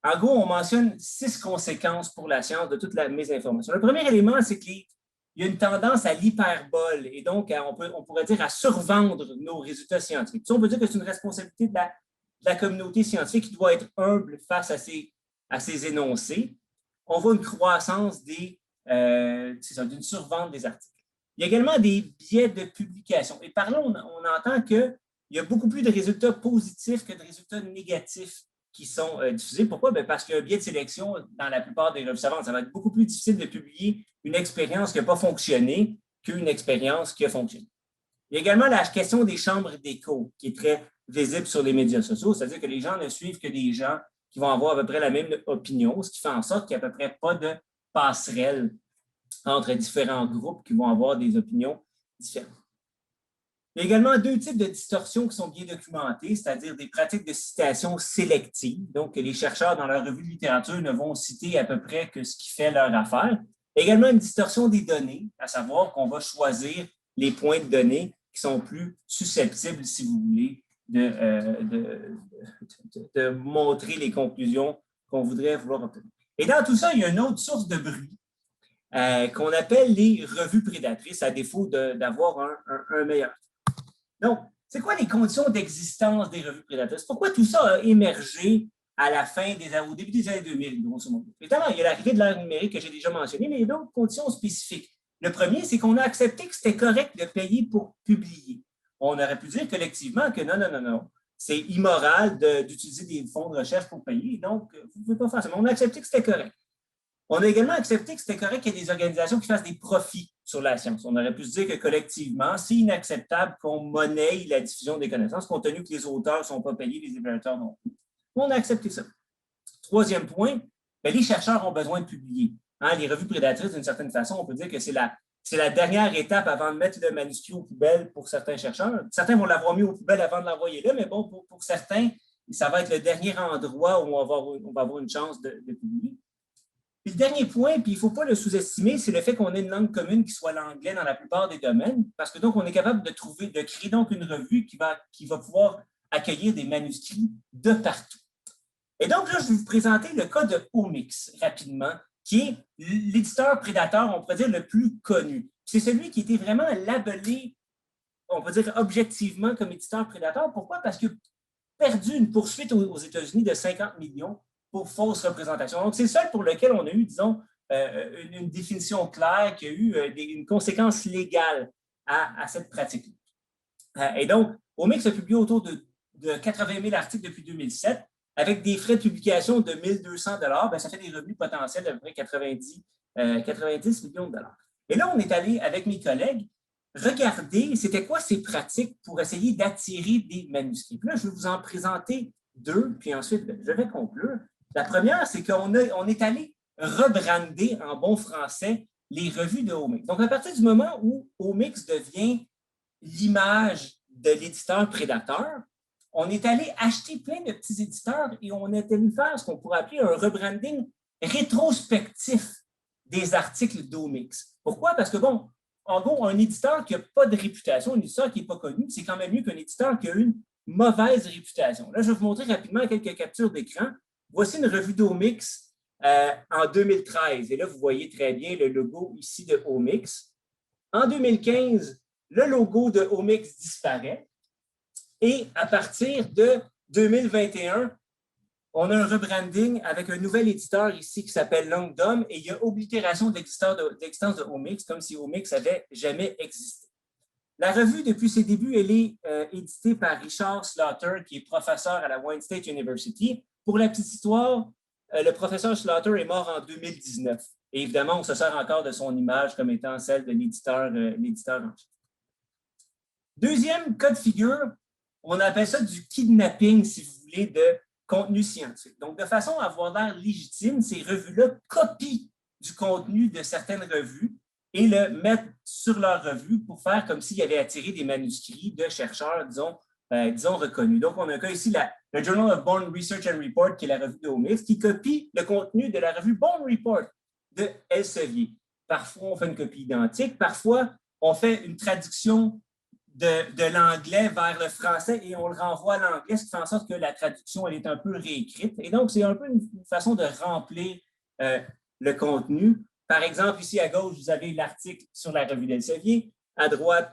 En gros, on mentionne 6 conséquences pour la science de toute la mésinformation. Le premier élément, c'est qu'il y a une tendance à l'hyperbole et donc, on pourrait dire, à survendre nos résultats scientifiques. Ça, on peut dire que c'est une responsabilité de la communauté scientifique qui doit être humble face à ces énoncés. On voit une croissance d'une survente des articles. Il y a également des biais de publication. Et par là, on entend qu'il y a beaucoup plus de résultats positifs que de résultats négatifs qui sont diffusés. Pourquoi? Bien, parce qu'il y a un biais de sélection dans la plupart des revues savantes. Ça va être beaucoup plus difficile de publier une expérience qui n'a pas fonctionné qu'une expérience qui a fonctionné. Il y a également la question des chambres d'écho qui est très visible sur les médias sociaux, c'est-à-dire que les gens ne suivent que des gens qui vont avoir à peu près la même opinion, ce qui fait en sorte qu'il n'y a à peu près pas de passerelle entre différents groupes qui vont avoir des opinions différentes. Il y a également 2 types de distorsions qui sont bien documentées, c'est-à-dire des pratiques de citation sélective, donc que les chercheurs dans leur revue de littérature ne vont citer à peu près que ce qui fait leur affaire. Il y a également une distorsion des données, à savoir qu'on va choisir les points de données qui sont plus susceptibles, si vous voulez, de montrer les conclusions qu'on voudrait vouloir obtenir. Et dans tout ça, il y a une autre source de bruit qu'on appelle les revues prédatrices, à défaut d'avoir un meilleur. Donc, c'est quoi les conditions d'existence des revues prédatrices? Pourquoi tout ça a émergé au début des années 2000, grosso modo? Évidemment, il y a l'arrivée de l'ère numérique que j'ai déjà mentionné, mais il y a d'autres conditions spécifiques. Le premier, c'est qu'on a accepté que c'était correct de payer pour publier. On aurait pu dire collectivement que non, c'est immoral d'utiliser des fonds de recherche pour payer, donc vous ne pouvez pas faire ça. Mais on a accepté que c'était correct. On a également accepté que c'était correct qu'il y ait des organisations qui fassent des profits sur la science. On aurait pu se dire que collectivement, c'est inacceptable qu'on monnaie la diffusion des connaissances, compte tenu que les auteurs ne sont pas payés, les évaluateurs non plus. On a accepté ça. Troisième point, les chercheurs ont besoin de publier. Les revues prédatrices, d'une certaine façon, on peut dire que c'est la dernière étape avant de mettre le manuscrit aux poubelles pour certains chercheurs. Certains vont l'avoir mis aux poubelles avant de l'envoyer là, mais bon, pour certains, ça va être le dernier endroit où on va avoir une chance de publier. Puis le dernier point, puis il ne faut pas le sous-estimer, c'est le fait qu'on ait une langue commune qui soit l'anglais dans la plupart des domaines, parce que donc on est capable de créer donc une revue qui va pouvoir accueillir des manuscrits de partout. Et donc là, je vais vous présenter le cas de Omics rapidement, qui est l'éditeur prédateur, on pourrait dire, le plus connu. C'est celui qui était vraiment labellé, on peut dire objectivement, comme éditeur prédateur. Pourquoi? Parce qu'il a perdu une poursuite aux États-Unis de 50 millions pour fausse représentation. Donc, c'est le seul pour lequel on a eu, disons, une définition claire, qui a eu une conséquence légale à cette pratique. Et donc, Omics a publié autour de 80 000 articles depuis 2007, avec des frais de publication de 1 200 $, ça fait des revenus potentiels d'à peu près 90 millions de dollars. Et là, on est allé, avec mes collègues, regarder c'était quoi ces pratiques pour essayer d'attirer des manuscrits. Puis là, je vais vous en présenter 2, puis ensuite, je vais conclure. La première, c'est qu'on est allé rebrander en bon français les revues de Omics. Donc, à partir du moment où Omics devient l'image de l'éditeur prédateur, on est allé acheter plein de petits éditeurs et on est allé faire ce qu'on pourrait appeler un rebranding rétrospectif des articles d'Omics. Pourquoi? Parce que, bon, en gros, un éditeur qui n'a pas de réputation, un éditeur qui n'est pas connu, c'est quand même mieux qu'un éditeur qui a une mauvaise réputation. Là, je vais vous montrer rapidement quelques captures d'écran. Voici une revue d'Omics en 2013. Et là, vous voyez très bien le logo ici de Omics. En 2015, le logo de Omics disparaît. Et à partir de 2021, on a un rebranding avec un nouvel éditeur ici qui s'appelle Longdom et il y a oblitération de l'existence de Omics, comme si Omics n'avait jamais existé. La revue, depuis ses débuts, elle est éditée par Richard Slaughter, qui est professeur à la Wayne State University. Pour la petite histoire, le professeur Slaughter est mort en 2019. Et évidemment, on se sert encore de son image comme étant celle de l'éditeur en chef. Deuxième cas de figure, on appelle ça du kidnapping, si vous voulez, contenu scientifique. Donc, de façon à avoir l'air légitime, ces revues-là copient du contenu de certaines revues et le mettent sur leur revue pour faire comme s'il y avait attiré des manuscrits de chercheurs, disons reconnus. Donc, on a un cas ici, le Journal of Bone Research and Report, qui est la revue de Omics, qui copie le contenu de la revue Bone Report de Elsevier. Parfois, on fait une copie identique. Parfois, on fait une traduction de l'anglais vers le français et on le renvoie à l'anglais, ce qui fait en sorte que la traduction elle est un peu réécrite. Et donc, c'est un peu une façon de remplir le contenu. Par exemple, ici à gauche, vous avez l'article sur la revue d'Elsevier. À droite,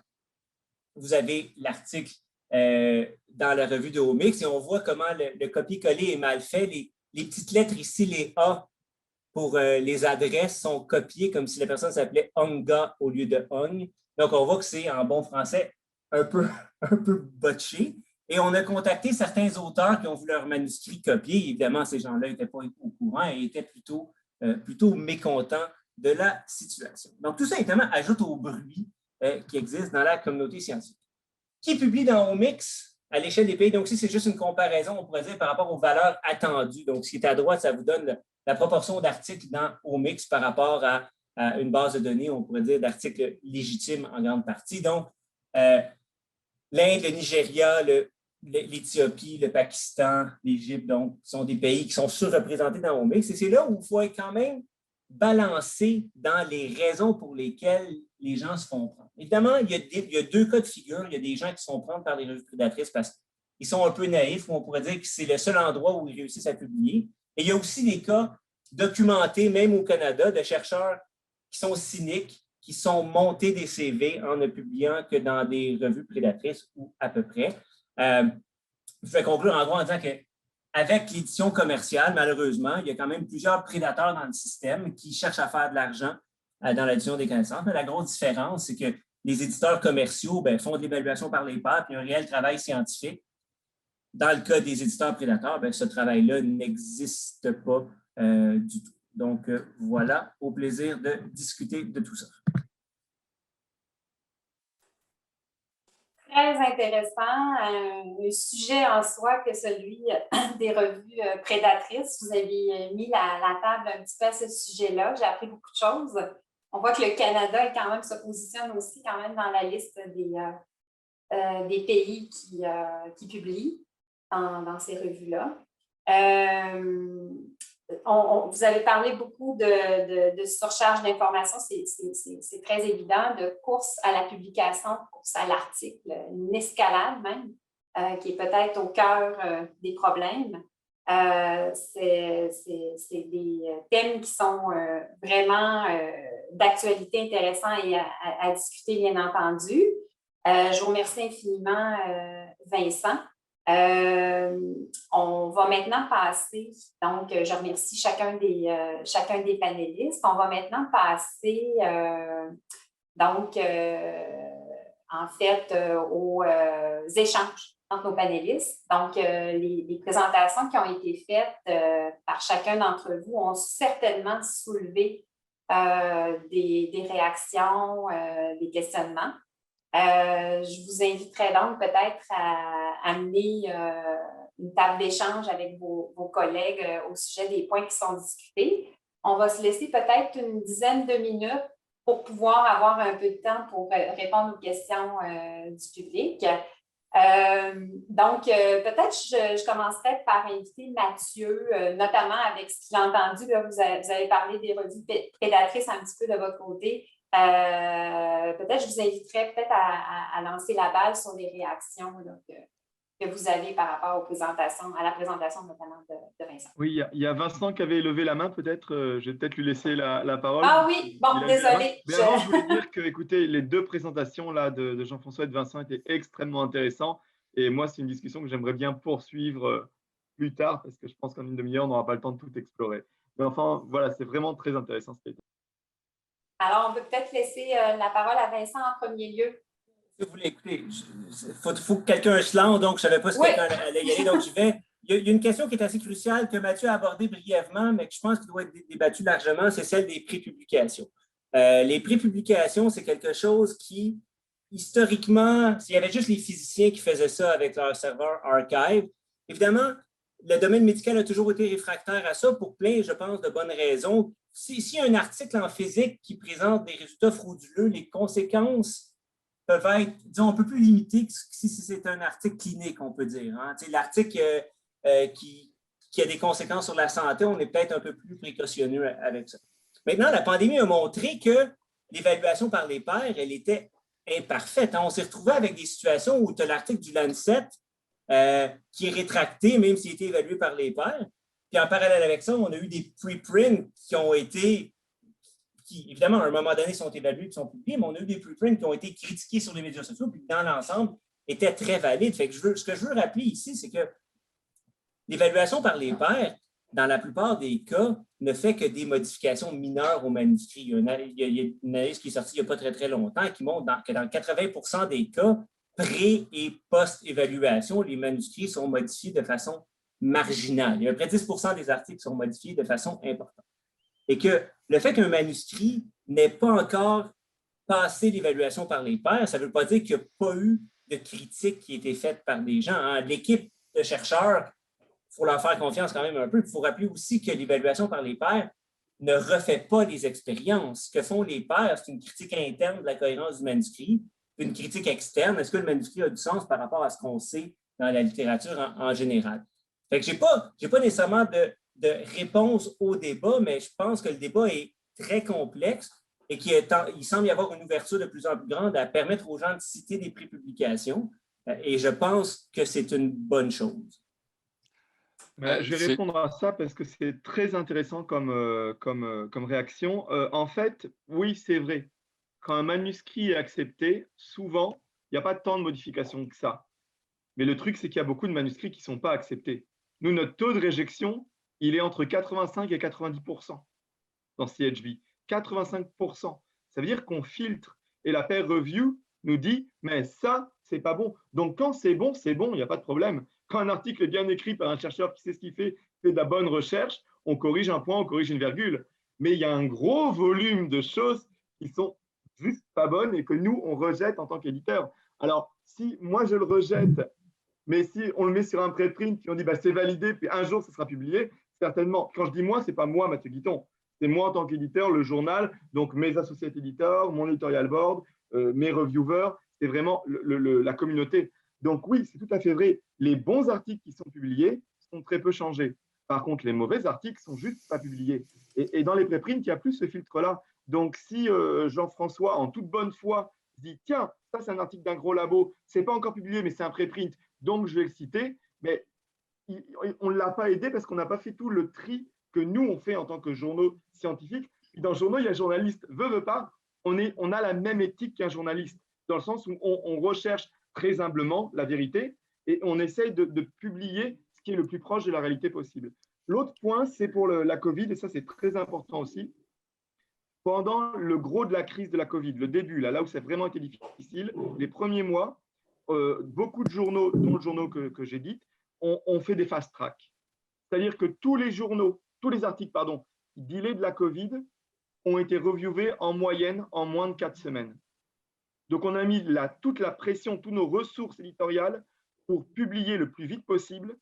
vous avez l'article dans la revue de Omics et on voit comment le copier-coller est mal fait. Les petites lettres ici, les A pour les adresses sont copiées comme si la personne s'appelait Onga au lieu de Ong. Donc, on voit que c'est en bon français un peu botché. Et on a contacté certains auteurs qui ont vu leur manuscrit copié. Évidemment, ces gens-là n'étaient pas au courant et étaient plutôt mécontents de la situation. Donc, tout ça, évidemment, ajoute au bruit qui existe dans la communauté scientifique. Qui publie dans Omics à l'échelle des pays? Donc, ici, c'est juste une comparaison, on pourrait dire, par rapport aux valeurs attendues. Donc, ce qui est à droite, ça vous donne la proportion d'articles dans Omics par rapport à une base de données, on pourrait dire, d'articles légitimes en grande partie. Donc, l'Inde, le Nigeria, l'Éthiopie, le Pakistan, l'Égypte, donc, sont des pays qui sont surreprésentés dans Omics. Et c'est là où il faut être quand même balancé dans les raisons pour lesquelles les gens se font prendre. Évidemment, il y a deux cas de figure. Il y a des gens qui se font prendre par les revues prédatrices parce qu'ils sont un peu naïfs, ou on pourrait dire que c'est le seul endroit où ils réussissent à publier. Et il y a aussi des cas documentés, même au Canada, de chercheurs qui sont cyniques, qui sont montés des CV en ne publiant que dans des revues prédatrices ou à peu près. Je vais conclure en gros en disant qu'avec l'édition commerciale, malheureusement, il y a quand même plusieurs prédateurs dans le système qui cherchent à faire de l'argent dans l'édition des connaissances. Mais la grosse différence, c'est que les éditeurs commerciaux font de l'évaluation par les pairs puis un réel travail scientifique. Dans le cas des éditeurs prédateurs, ce travail-là n'existe pas du tout. Donc, voilà, au plaisir de discuter de tout ça. Très intéressant, un sujet en soi que celui des revues prédatrices. Vous avez mis la table un petit peu à ce sujet-là. J'ai appris beaucoup de choses. On voit que le Canada quand même se positionne aussi quand même dans la liste des pays qui publient dans ces revues-là. Vous avez parlé beaucoup de surcharge d'informations, c'est très évident, de course à la publication, course à l'article, une escalade même, qui est peut-être au cœur des problèmes. C'est des thèmes qui sont vraiment d'actualité intéressants et à discuter, bien entendu. Je vous remercie infiniment, Vincent. On va maintenant passer, donc je remercie chacun des panélistes. On va maintenant passer en fait aux échanges entre nos panélistes. Donc, les présentations qui ont été faites par chacun d'entre vous ont certainement soulevé des réactions, des questionnements. Je vous inviterai donc peut-être à amener une table d'échange avec vos collègues au sujet des points qui sont discutés. On va se laisser peut-être une dizaine de minutes pour pouvoir avoir un peu de temps pour répondre aux questions du public. Donc, peut-être je commencerai par inviter Mathieu, notamment avec ce qu'il a entendu. Là, vous avez parlé des revues prédatrices un petit peu de votre côté. Peut-être je vous inviterai à lancer la balle sur les réactions là, que vous avez par rapport à la présentation notamment de Vincent. Oui, il y a Vincent qui avait levé la main, peut-être. Je vais peut-être lui laisser la parole. Ah oui, bon, désolé. Mais avant, je voulais dire que, écoutez, les deux présentations là, de Jean-François et de Vincent étaient extrêmement intéressantes. Et moi, c'est une discussion que j'aimerais bien poursuivre plus tard, parce que je pense qu'en une demi-heure, on n'aura pas le temps de tout explorer. Mais enfin, voilà, c'est vraiment très intéressant. Alors, on peut peut-être laisser la parole à Vincent en premier lieu. Si vous voulez, écoutez, il faut que quelqu'un se lance, donc je ne savais pas si quelqu'un allait y aller, donc je vais. Il y a une question qui est assez cruciale que Mathieu a abordée brièvement, mais que je pense qu'il doit être débattue largement, c'est celle des prépublications. Les prépublications, c'est quelque chose qui, historiquement, s'il y avait juste les physiciens qui faisaient ça avec leur serveur archive, évidemment, le domaine médical a toujours été réfractaire à ça pour plein, je pense, de bonnes raisons. S'il y a un article en physique qui présente des résultats frauduleux, les conséquences peuvent être, disons, un peu plus limitées que si c'est un article clinique, on peut dire. Hein. L'article qui a des conséquences sur la santé, on est peut-être un peu plus précautionneux avec ça. Maintenant, la pandémie a montré que l'évaluation par les pairs, elle était imparfaite. Hein. On s'est retrouvé avec des situations où tu as l'article du Lancet qui est rétracté, même s'il a été évalué par les pairs. Puis en parallèle avec ça, on a eu des preprints qui ont été, qui évidemment, à un moment donné, sont évalués et sont publiés, mais on a eu des preprints qui ont été critiqués sur les médias sociaux, puis dans l'ensemble, étaient très valides. Fait que ce que je veux rappeler ici, c'est que l'évaluation par les pairs, dans la plupart des cas, ne fait que des modifications mineures au manuscrit. Il y a une analyse qui est sortie il n'y a pas très, très longtemps qui montre que dans 80% des cas, pré- et post-évaluation, les manuscrits sont modifiés de façon marginale. Il y a à peu près 10% des articles qui sont modifiés de façon importante. Et que le fait qu'un manuscrit n'ait pas encore passé l'évaluation par les pairs, ça ne veut pas dire qu'il n'y a pas eu de critiques qui étaient faites par des gens. Hein. L'équipe de chercheurs, il faut leur faire confiance quand même un peu. Il faut rappeler aussi que l'évaluation par les pairs ne refait pas les expériences. Ce que font les pairs, c'est une critique interne de la cohérence du manuscrit, une critique externe. Est-ce que le manuscrit a du sens par rapport à ce qu'on sait dans la littérature en général? Fait que je n'ai pas nécessairement de réponse au débat, mais je pense que le débat est très complexe et qu'il semble y avoir une ouverture de plus en plus grande à permettre aux gens de citer des prépublications. Et je pense que c'est une bonne chose. Je vais répondre à ça parce que c'est très intéressant comme réaction. En fait, oui, c'est vrai. Quand un manuscrit est accepté, souvent, il n'y a pas tant de modifications que ça. Mais le truc, c'est qu'il y a beaucoup de manuscrits qui ne sont pas acceptés. Nous, notre taux de réjection, il est entre 85 et 90% dans CHV. 85%. Ça veut dire qu'on filtre. Et la peer review nous dit, mais ça, c'est pas bon. Donc, quand c'est bon, il n'y a pas de problème. Quand un article est bien écrit par un chercheur qui sait ce qu'il fait de la bonne recherche, on corrige un point, on corrige une virgule. Mais il y a un gros volume de choses qui sont juste pas bonnes et que nous, on rejette en tant qu'éditeur. Alors, si moi, je le rejette, mais si on le met sur un préprint, puis on dit bah, c'est validé, puis un jour, ça sera publié, certainement. Quand je dis moi, ce n'est pas moi, Mathieu Guiton. C'est moi en tant qu'éditeur, le journal, donc mes associés éditeurs, mon editorial board, mes reviewers, c'est vraiment la communauté. Donc oui, c'est tout à fait vrai. Les bons articles qui sont publiés sont très peu changés. Par contre, les mauvais articles sont juste pas publiés. Et dans les préprints, il n'y a plus ce filtre-là. Donc si Jean-François, en toute bonne foi, dit tiens, ça c'est un article d'un gros labo, c'est pas encore publié, mais c'est un préprint, donc je vais le citer, mais on ne l'a pas aidé parce qu'on n'a pas fait tout le tri que nous, on fait en tant que journaux scientifiques. Puis dans le journal, il y a journaliste, veut pas, on a la même éthique qu'un journaliste, dans le sens où on recherche très humblement la vérité et on essaye de publier ce qui est le plus proche de la réalité possible. L'autre point, c'est pour la Covid, et ça c'est très important aussi. Pendant le gros de la crise de la Covid, le début, là où ça a vraiment été difficile, les premiers mois, beaucoup de journaux, dont le journal que j'édite, ont fait des fast-track. C'est-à-dire que tous les articles qui dealaient de la Covid ont été reviewés en moyenne en moins de 4 semaines. Donc, on a mis toute la pression, toutes nos ressources éditoriales pour publier le plus vite possible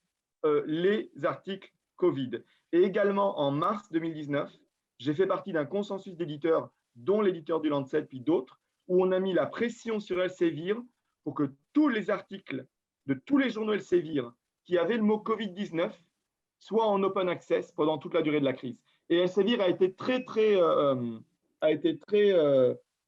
les articles Covid. Et également, en mars 2019, j'ai fait partie d'un consensus d'éditeurs, dont l'éditeur du Lancet, puis d'autres, où on a mis la pression sur Elsevier pour que tous les articles de tous les journaux Elsevier qui avaient le mot Covid-19 soient en open access pendant toute la durée de la crise. Et Elsevier a été très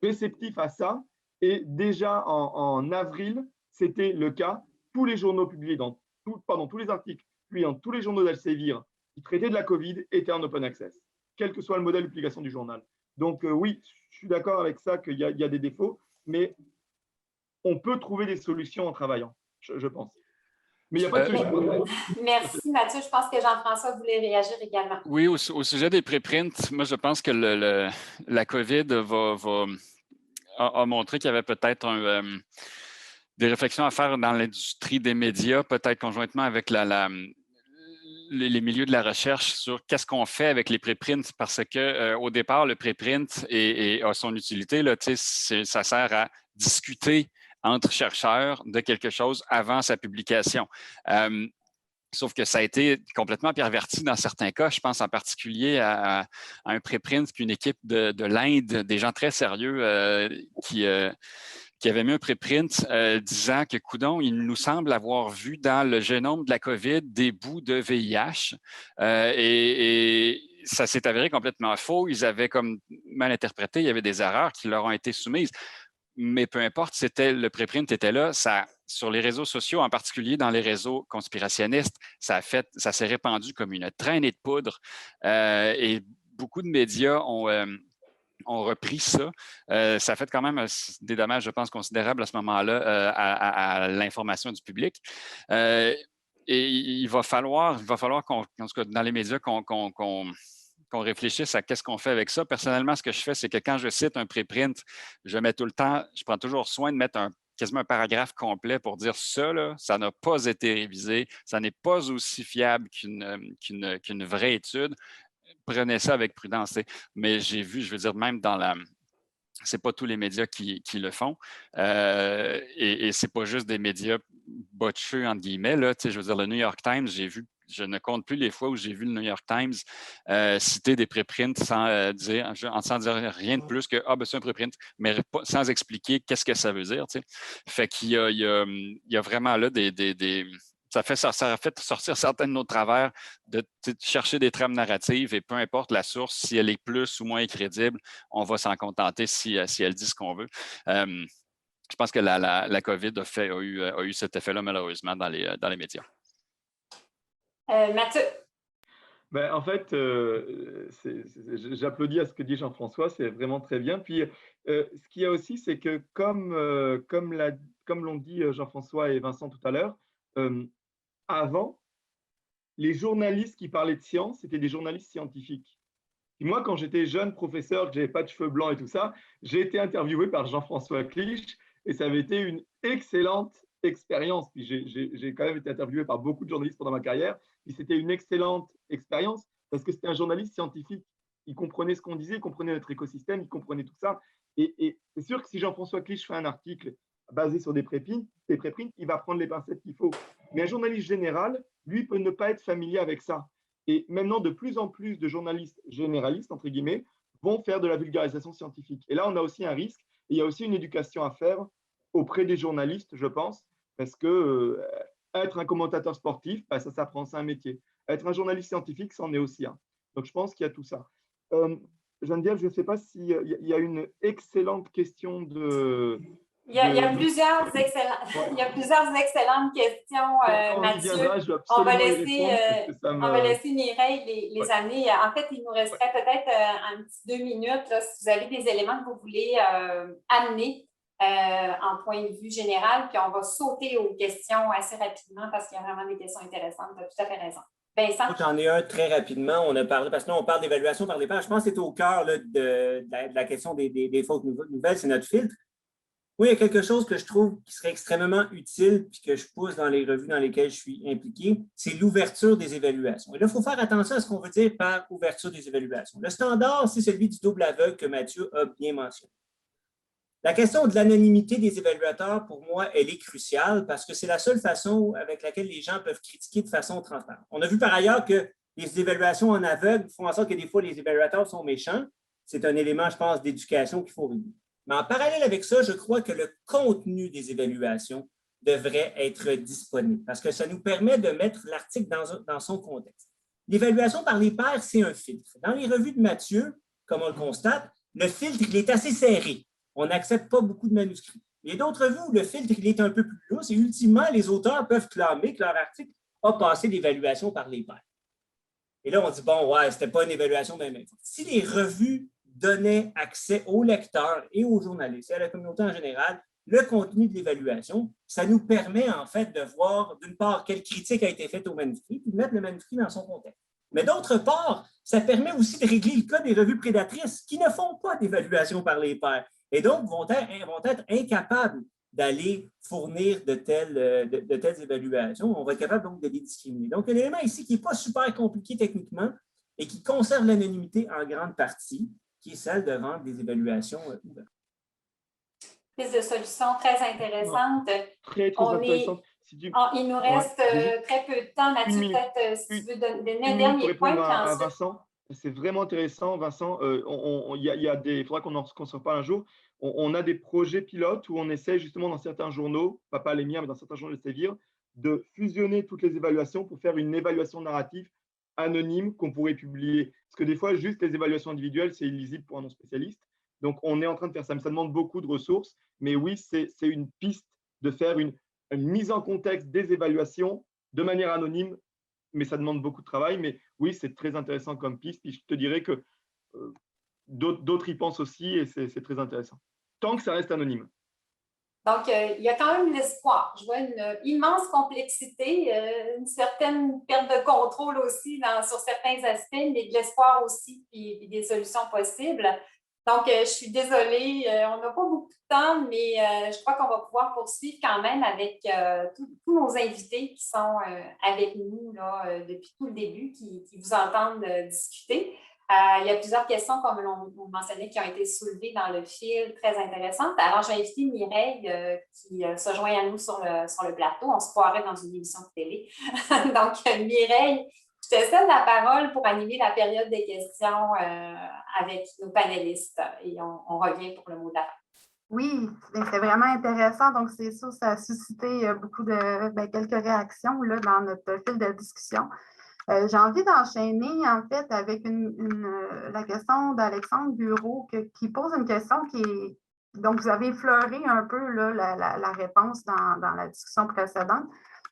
réceptif à ça. Et déjà en avril, c'était le cas. Tous les journaux publiés tous les articles publiés dans tous les journaux d'Elsevier qui traitaient de la Covid étaient en open access, quel que soit le modèle de publication du journal. Donc oui, je suis d'accord avec ça qu'il y a des défauts, mais on peut trouver des solutions en travaillant, je pense. Mais il n'y a pas de solution. Merci Mathieu. Je pense que Jean-François voulait réagir également. Oui, au sujet des préprints, moi je pense que la COVID a montré qu'il y avait peut-être des réflexions à faire dans l'industrie des médias, peut-être conjointement avec les milieux de la recherche sur qu'est-ce qu'on fait avec les préprints, parce que au départ, le préprint a son utilité. Là, ça sert à discuter entre chercheurs de quelque chose avant sa publication. Sauf que ça a été complètement perverti dans certains cas. Je pense en particulier à un préprint puis une équipe de l'Inde, des gens très sérieux qui avaient mis un préprint disant que, coudon, il nous semble avoir vu dans le génome de la COVID des bouts de VIH. Et ça s'est avéré complètement faux. Ils avaient comme mal interprété. Il y avait des erreurs qui leur ont été soumises. Mais peu importe, le préprint était là. Sur les réseaux sociaux, en particulier dans les réseaux conspirationnistes, ça s'est répandu comme une traînée de poudre. Et beaucoup de médias ont repris ça. Ça a fait quand même des dommages, je pense, considérables à ce moment-là à l'information du public. Et il va falloir en tout cas, dans les médias, qu'on réfléchisse à qu'est-ce qu'on fait avec ça. Personnellement, ce que je fais, c'est que quand je cite un préprint, je prends toujours soin de mettre quasiment un paragraphe complet pour dire ça, là, ça n'a pas été révisé, ça n'est pas aussi fiable qu'une vraie étude. Prenez ça avec prudence. Mais j'ai vu, je veux dire, même c'est pas tous les médias qui le font. Et c'est pas juste des médias botcheux, entre guillemets. Là. Je veux dire, le New York Times, je ne compte plus les fois où j'ai vu le New York Times citer des préprints sans dire rien de plus que c'est un préprint, mais sans expliquer qu'est-ce que ça veut dire. T'sais. Fait qu'il y a vraiment là ça a fait sortir certains de nos travers de chercher des trames narratives et peu importe la source, si elle est plus ou moins crédible, on va s'en contenter si elle dit ce qu'on veut. Je pense que la COVID a eu cet effet-là, malheureusement, dans les médias. Mathieu. Ben, en fait, j'applaudis à ce que dit Jean-François, c'est vraiment très bien. Puis, ce qu'il y a aussi, c'est que comme l'ont dit Jean-François et Vincent tout à l'heure, avant, les journalistes qui parlaient de science, c'était des journalistes scientifiques. Et moi, quand j'étais jeune professeur, que je n'avais pas de cheveux blancs et tout ça, j'ai été interviewé par Jean-François Clich et ça avait été une excellente expérience. Puis j'ai quand même été interviewé par beaucoup de journalistes pendant ma carrière. Et c'était une excellente expérience parce que c'était un journaliste scientifique. Il comprenait ce qu'on disait, il comprenait notre écosystème, il comprenait tout ça. Et c'est sûr que si Jean-François Clich fait un article basé sur des préprints, il va prendre les pincettes qu'il faut. Mais un journaliste général, lui, peut ne pas être familier avec ça. Et maintenant, de plus en plus de journalistes généralistes, entre guillemets, vont faire de la vulgarisation scientifique. Et là, on a aussi un risque. Et il y a aussi une éducation à faire auprès des journalistes, je pense, parce que être un commentateur sportif, ça s'apprend, c'est un métier. Être un journaliste scientifique, c'en est aussi un. Donc, je pense qu'il y a tout ça. Geneviève, je ne sais pas s'il y a une excellente question de... Il y a plusieurs excellentes questions, Mathieu. On va laisser Mireille les amener. En fait, il nous resterait peut-être un petit 2 minutes là, si vous avez des éléments que vous voulez amener en point de vue général, puis on va sauter aux questions assez rapidement parce qu'il y a vraiment des questions intéressantes. Tu as tout à fait raison. Vincent? J'en ai un très rapidement. On a parlé, parce que là, on parle d'évaluation par les pairs. Je pense que c'est au cœur là, de la question des fautes nouvelles, c'est notre filtre. Oui, il y a quelque chose que je trouve qui serait extrêmement utile puis que je pousse dans les revues dans lesquelles je suis impliqué, c'est l'ouverture des évaluations. Et là, il faut faire attention à ce qu'on veut dire par ouverture des évaluations. Le standard, c'est celui du double aveugle que Mathieu a bien mentionné. La question de l'anonymité des évaluateurs, pour moi, elle est cruciale parce que c'est la seule façon avec laquelle les gens peuvent critiquer de façon transparente. On a vu par ailleurs que les évaluations en aveugle font en sorte que des fois, les évaluateurs sont méchants. C'est un élément, je pense, d'éducation qu'il faut réduire. Mais en parallèle avec ça, je crois que le contenu des évaluations devrait être disponible parce que ça nous permet de mettre l'article dans son contexte. L'évaluation par les pairs, c'est un filtre. Dans les revues de Mathieu, comme on le constate, le filtre, il est assez serré. On n'accepte pas beaucoup de manuscrits. Il y a d'autres revues où le filtre, il est un peu plus lousse et ultimement, les auteurs peuvent clamer que leur article a passé l'évaluation par les pairs. Et là, on dit, bon, ouais, c'était pas une évaluation même. Si les revues donnait accès aux lecteurs et aux journalistes et à la communauté en général, le contenu de l'évaluation, ça nous permet en fait de voir d'une part quelle critique a été faite au manuscrit et de mettre le manuscrit dans son contexte. Mais d'autre part, ça permet aussi de régler le cas des revues prédatrices qui ne font pas d'évaluation par les pairs et donc vont être incapables d'aller fournir de telles évaluations. On va être capable donc de les discriminer. Donc, un élément ici qui n'est pas super compliqué techniquement et qui conserve l'anonymité en grande partie, qui est celle de rendre des évaluations ouvertes. Piste de solution très intéressante. Très intéressante. Il nous reste très peu de temps, Mathieu. Peut-être si tu veux donner un dernier point. Pour répondre à Vincent, c'est vraiment intéressant, Vincent. Il faudra qu'on se reparle un jour. On a des projets pilotes où on essaie justement dans certains journaux, pas les miens, mais dans certains journaux de Sévir, de fusionner toutes les évaluations pour faire une évaluation narrative anonyme qu'on pourrait publier. Parce que des fois, juste les évaluations individuelles, c'est illisible pour un non-spécialiste. Donc, on est en train de faire ça. Mais ça demande beaucoup de ressources. Mais oui, c'est une piste de faire une mise en contexte des évaluations de manière anonyme, mais ça demande beaucoup de travail. Mais oui, c'est très intéressant comme piste. Puis je te dirais que d'autres y pensent aussi et c'est très intéressant. Tant que ça reste anonyme. Donc, il y a quand même l'espoir. Je vois une immense complexité, une certaine perte de contrôle aussi sur certains aspects, mais de l'espoir aussi, puis des solutions possibles. Donc, je suis désolée, on n'a pas beaucoup de temps, mais je crois qu'on va pouvoir poursuivre quand même avec tous nos invités qui sont avec nous là, depuis tout le début, qui vous entendent discuter. Il y a plusieurs questions, comme on mentionnait, qui ont été soulevées dans le fil, très intéressantes. Alors, je vais inviter Mireille qui se joint à nous sur le plateau. On se croirait dans une émission de télé. Donc, Mireille, je te cède la parole pour animer la période des questions avec nos panélistes et on revient pour le mot de la fin. Oui, c'est vraiment intéressant. Donc, c'est sûr, ça a suscité beaucoup quelques réactions là, dans notre fil de discussion. J'ai envie d'enchaîner, en fait, avec la question d'Alexandre Bureau qui pose une question donc, vous avez effleuré un peu là, la réponse dans la discussion précédente,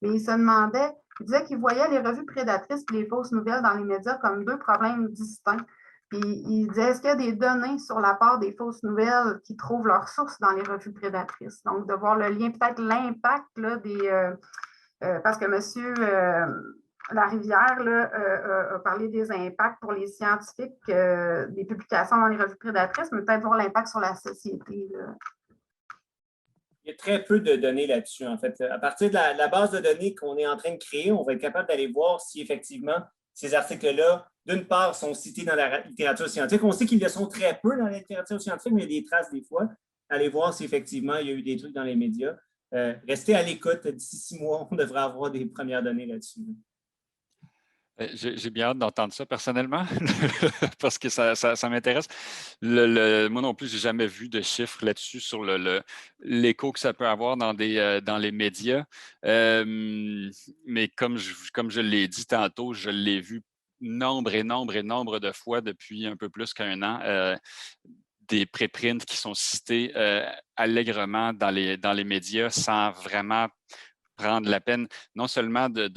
mais il se demandait, il disait qu'il voyait les revues prédatrices et les fausses nouvelles dans les médias comme deux problèmes distincts. Puis il disait, est-ce qu'il y a des données sur la part des fausses nouvelles qui trouvent leur source dans les revues prédatrices? Donc, de voir le lien, peut-être l'impact parce que monsieur Larivière a parlé des impacts pour les scientifiques, des publications dans les revues prédatrices, mais peut-être voir l'impact sur la société. Là. Il y a très peu de données là-dessus, en fait. À partir de la base de données qu'on est en train de créer, on va être capable d'aller voir si effectivement ces articles-là, d'une part, sont cités dans la littérature scientifique. On sait qu'ils le sont très peu dans la littérature scientifique, mais il y a des traces des fois. Aller voir si effectivement il y a eu des trucs dans les médias. Restez à l'écoute. D'ici 6 mois, on devrait avoir des premières données là-dessus. J'ai bien hâte d'entendre ça personnellement parce que ça m'intéresse. Moi non plus, je n'ai jamais vu de chiffres là-dessus sur l'écho que ça peut avoir dans les médias. Mais comme je l'ai dit tantôt, je l'ai vu nombre de fois depuis un peu plus qu'1 an. Des préprints qui sont cités allègrement dans les médias sans vraiment prendre la peine non seulement de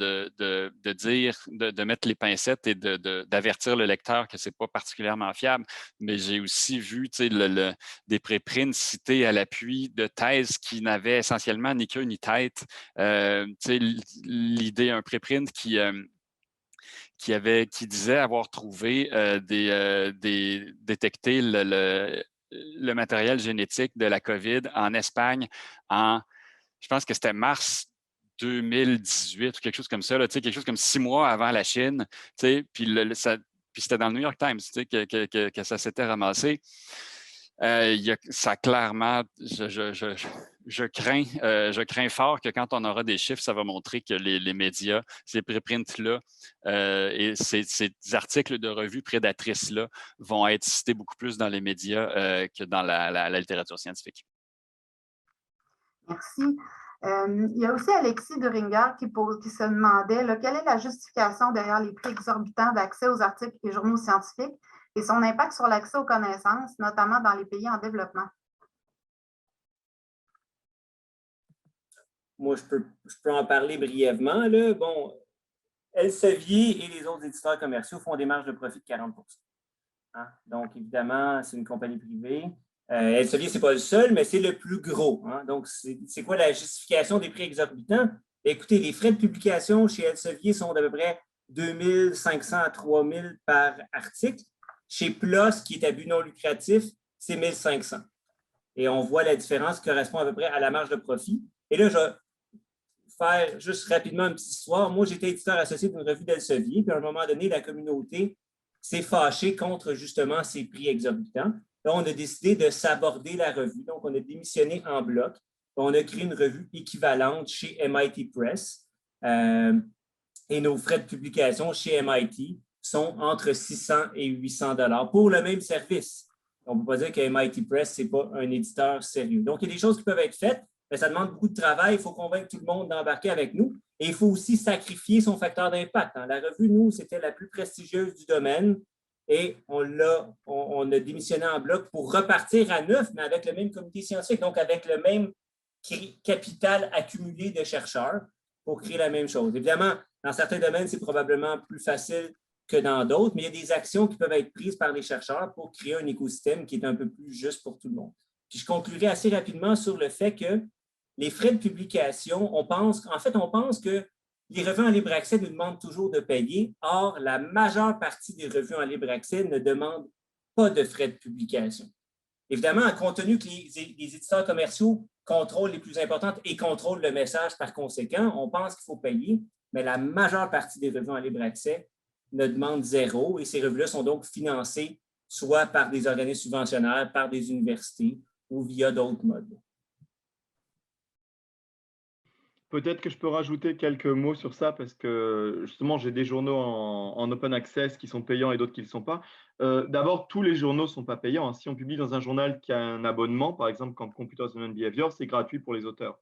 dire, de mettre les pincettes et d'avertir le lecteur que ce n'est pas particulièrement fiable, mais j'ai aussi vu des préprints cités à l'appui de thèses qui n'avaient essentiellement ni queue ni tête. L'idée, un préprint qui disait avoir trouvé détecté le matériel génétique de la COVID en Espagne je pense que c'était mars 2018 ou quelque chose comme ça, là, quelque chose comme 6 mois avant la Chine, puis c'était dans le New York Times que ça s'était ramassé. Ça clairement, je crains fort que quand on aura des chiffres, ça va montrer que les médias, ces préprints-là et ces articles de revues prédatrices-là vont être cités beaucoup plus dans les médias que dans la littérature scientifique. Merci. Il y a aussi Alexis Duringer qui se demandait quelle est la justification derrière les prix exorbitants d'accès aux articles et journaux scientifiques et son impact sur l'accès aux connaissances, notamment dans les pays en développement. Moi, je peux en parler brièvement. Là. Bon, Elsevier et les autres éditeurs commerciaux font des marges de profit de 40 %. Hein? Donc, évidemment, c'est une compagnie privée. Elsevier, ce n'est pas le seul, mais c'est le plus gros. Hein? Donc, c'est quoi la justification des prix exorbitants? Écoutez, les frais de publication chez Elsevier sont d'à peu près 2 500 à 3 000 par article. Chez PLOS, qui est à but non lucratif, c'est 1 500. Et on voit la différence qui correspond à peu près à la marge de profit. Et là, je vais faire juste rapidement une petite histoire. Moi, j'étais éditeur associé d'une revue d'Elsevier, puis à un moment donné, la communauté s'est fâchée contre justement ces prix exorbitants. Là, on a décidé de s'aborder la revue. Donc, on a démissionné en bloc. on a créé une revue équivalente chez MIT Press. Et nos frais de publication chez MIT sont entre 600 et 800 $ pour le même service. On ne peut pas dire que MIT Press, ce n'est pas un éditeur sérieux. Donc, il y a des choses qui peuvent être faites, mais ça demande beaucoup de travail. Il faut convaincre tout le monde d'embarquer avec nous. Et il faut aussi sacrifier son facteur d'impact. La revue, nous, c'était la plus prestigieuse du domaine et on a démissionné en bloc pour repartir à neuf, mais avec le même comité scientifique, donc avec le même capital accumulé de chercheurs pour créer la même chose. Évidemment, dans certains domaines, c'est probablement plus facile que dans d'autres, mais il y a des actions qui peuvent être prises par les chercheurs pour créer un écosystème qui est un peu plus juste pour tout le monde. Puis je conclurai assez rapidement sur le fait que les frais de publication, on pense que les revues en libre accès nous demandent toujours de payer. Or, la majeure partie des revues en libre accès ne demandent pas de frais de publication. Évidemment, compte tenu que les éditeurs commerciaux contrôlent les plus importantes et contrôlent le message par conséquent, on pense qu'il faut payer, mais la majeure partie des revues en libre accès ne demandent zéro et ces revues-là sont donc financées soit par des organismes subventionnaires, par des universités ou via d'autres modes. Peut-être que je peux rajouter quelques mots sur ça parce que justement, j'ai des journaux en open access qui sont payants et d'autres qui ne le sont pas. D'abord, tous les journaux ne sont pas payants. Si on publie dans un journal qui a un abonnement, par exemple, comme Computers Human Behavior, c'est gratuit pour les auteurs.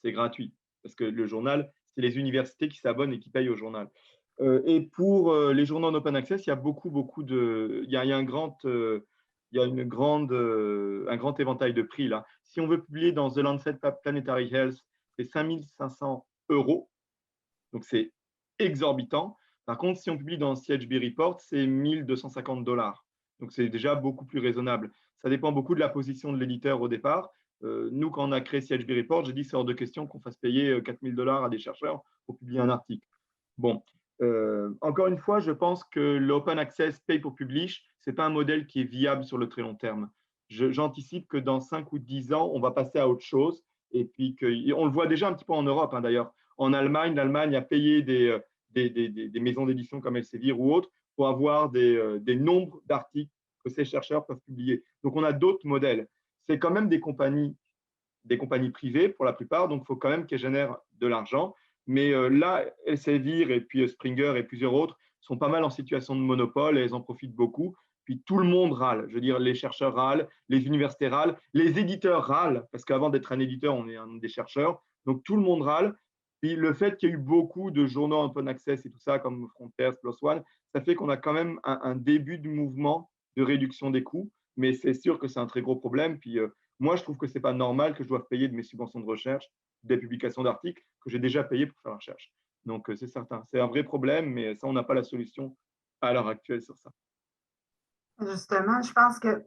C'est gratuit parce que le journal, c'est les universités qui s'abonnent et qui payent au journal. Et pour les journaux en open access, il y a il y a un grand éventail de prix là. Si on veut publier dans The Lancet Planetary Health, c'est 5 500 €, donc c'est exorbitant. Par contre, si on publie dans CHB Report, c'est 1 250 $. Donc c'est déjà beaucoup plus raisonnable. Ça dépend beaucoup de la position de l'éditeur au départ. Nous, quand on a créé CHB Report, j'ai dit c'est hors de question qu'on fasse payer 4 000 $ à des chercheurs pour publier un article. Bon, encore une fois, je pense que l'open access pay pour publish, ce n'est pas un modèle qui est viable sur le très long terme. J'anticipe que dans 5 ou 10 ans, on va passer à autre chose. Et puis, on le voit déjà un petit peu en Europe, d'ailleurs. En Allemagne, l'Allemagne a payé des maisons d'édition comme Elsevier ou autres pour avoir des nombres d'articles que ces chercheurs peuvent publier. Donc, on a d'autres modèles. C'est quand même des compagnies privées pour la plupart, donc il faut quand même qu'elles génèrent de l'argent. Mais là, Elsevier et puis Springer et plusieurs autres sont pas mal en situation de monopole et elles en profitent beaucoup. Puis tout le monde râle. Je veux dire, les chercheurs râlent, les universités râlent, les éditeurs râlent, parce qu'avant d'être un éditeur, on est des chercheurs. Donc tout le monde râle. Puis le fait qu'il y ait eu beaucoup de journaux open access et tout ça, comme Frontiers, PLOS ONE, ça fait qu'on a quand même un début de mouvement de réduction des coûts. Mais c'est sûr que c'est un très gros problème. Puis moi, je trouve que ce n'est pas normal que je doive payer de mes subventions de recherche des publications d'articles que j'ai déjà payées pour faire la recherche. Donc, c'est certain. C'est un vrai problème, mais ça, on n'a pas la solution à l'heure actuelle sur ça. Justement, je pense que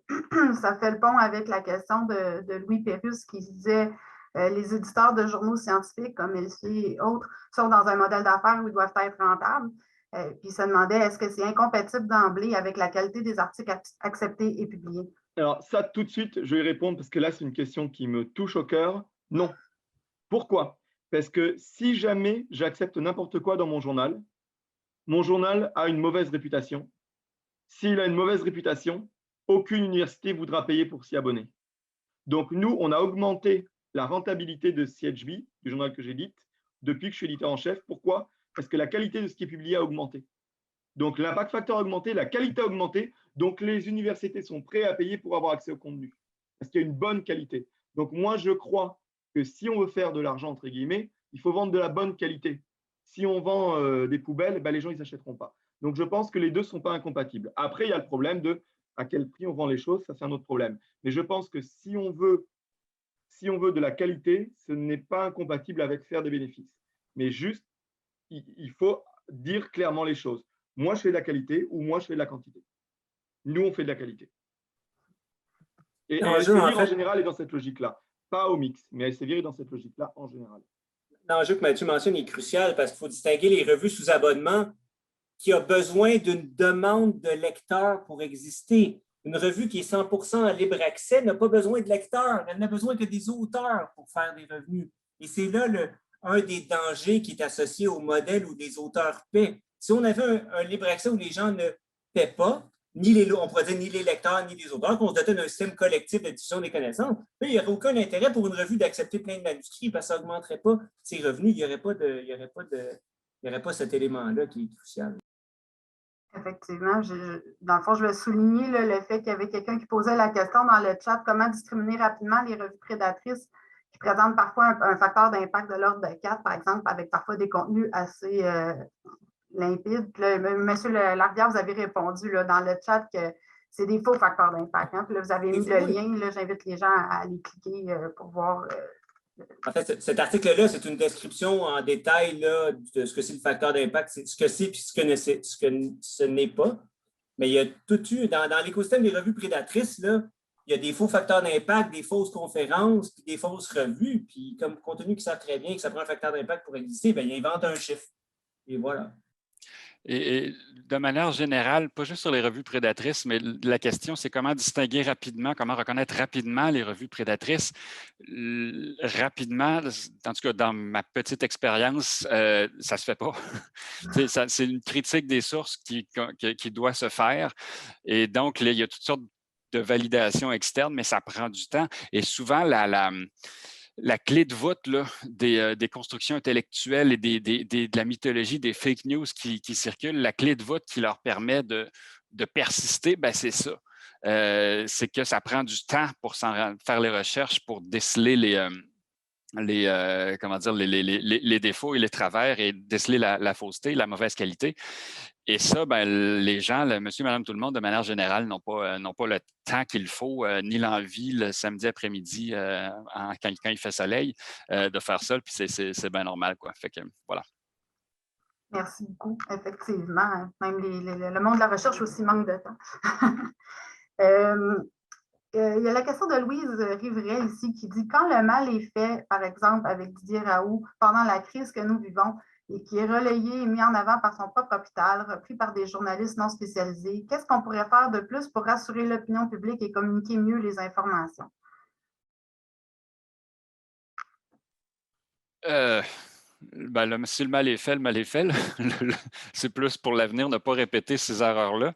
ça fait le pont avec la question de Louis Pérusse qui disait les éditeurs de journaux scientifiques comme Elsevier et autres sont dans un modèle d'affaires où ils doivent être rentables. Puis il se demandait est-ce que c'est incompatible d'emblée avec la qualité des articles acceptés et publiés? Alors, ça, tout de suite, je vais y répondre parce que là, c'est une question qui me touche au cœur. Non. Pourquoi? Parce que si jamais j'accepte n'importe quoi dans mon journal a une mauvaise réputation. S'il a une mauvaise réputation, aucune université voudra payer pour s'y abonner. Donc, nous, on a augmenté la rentabilité de CHB, du journal que j'édite, depuis que je suis éditeur en chef. Pourquoi? Parce que la qualité de ce qui est publié a augmenté. Donc, l'impact factor a augmenté, la qualité a augmenté. Donc, les universités sont prêtes à payer pour avoir accès au contenu. Parce qu'il y a une bonne qualité. Donc, moi, je crois que si on veut faire de l'argent, entre guillemets, il faut vendre de la bonne qualité. Si on vend des poubelles, les gens, ils n'achèteront pas. Donc, je pense que les deux ne sont pas incompatibles. Après, il y a le problème de à quel prix on vend les choses, ça, c'est un autre problème. Mais je pense que si on veut de la qualité, ce n'est pas incompatible avec faire des bénéfices. Mais juste, il faut dire clairement les choses. Moi, je fais de la qualité ou moi, je fais de la quantité. Nous, on fait de la qualité. Et Elsevier, en général, est dans cette logique-là. Pas au mix, mais Elsevier est dans cette logique-là en général. L'enjeu que Mathieu mentionne est crucial parce qu'il faut distinguer les revues sous abonnement qui a besoin d'une demande de lecteurs pour exister. Une revue qui est 100% en libre accès n'a pas besoin de lecteurs, elle n'a besoin que des auteurs pour faire des revenus. Et c'est là un des dangers qui est associé au modèle où les auteurs paient. Si on avait un libre accès où les gens ne paient pas, on pourrait dire ni les lecteurs ni les auteurs, qu'on se dotait d'un système collectif de diffusion des connaissances. Mais il n'y aurait aucun intérêt pour une revue d'accepter plein de manuscrits parce que ça n'augmenterait pas ses revenus. Il n'y aurait pas cet élément-là qui est crucial. Effectivement, dans le fond, je vais souligner là, le fait qu'il y avait quelqu'un qui posait la question dans le chat, comment discriminer rapidement les revues prédatrices qui présentent parfois un facteur d'impact de l'ordre de 4, par exemple, avec parfois des contenus assez limpides. Là, M. Larbière, vous avez répondu là, dans le chat que c'est des faux facteurs d'impact. Hein? Puis là, vous avez mis le lien, j'invite les gens à aller cliquer pour voir. En fait, cet article-là, c'est une description en détail là, de ce que c'est le facteur d'impact, ce que c'est et ce que ce n'est pas. Mais il y a tout eu, dans l'écosystème des revues prédatrices, là, il y a des faux facteurs d'impact, des fausses conférences, puis des fausses revues. Puis comme compte tenu qu'ils savent très bien que ça prend un facteur d'impact pour exister, bien, ils inventent un chiffre. Et voilà. Et de manière générale, pas juste sur les revues prédatrices, mais la question, c'est comment distinguer rapidement, comment reconnaître rapidement les revues prédatrices. Rapidement, en tout cas, dans ma petite expérience, ça ne se fait pas. C'est une critique des sources qui doit se faire. Et donc, là, il y a toutes sortes de validations externes, mais ça prend du temps. Et souvent, la clé de voûte là, des constructions intellectuelles et de la mythologie, des fake news qui circulent, la clé de voûte qui leur permet de persister, ben c'est ça. C'est que ça prend du temps pour faire les recherches, pour déceler les défauts et les travers et déceler la fausseté, la mauvaise qualité. Et ça, ben, les gens, monsieur, madame, tout le monde, de manière générale, n'ont pas le temps qu'il faut, ni l'envie le samedi après-midi, quand il fait soleil, de faire ça. Puis c'est bien normal, quoi. Fait que, voilà. Merci beaucoup, effectivement. Même le monde de la recherche aussi manque de temps. Il y a la question de Louise Riveret ici qui dit « Quand le mal est fait, par exemple avec Didier Raoult, pendant la crise que nous vivons, et qui est relayé et mis en avant par son propre hôpital, repris par des journalistes non spécialisés, qu'est-ce qu'on pourrait faire de plus pour rassurer l'opinion publique et communiquer mieux les informations? » Ben, si le mal est fait, le mal est fait. C'est plus pour l'avenir, ne pas répéter ces erreurs-là.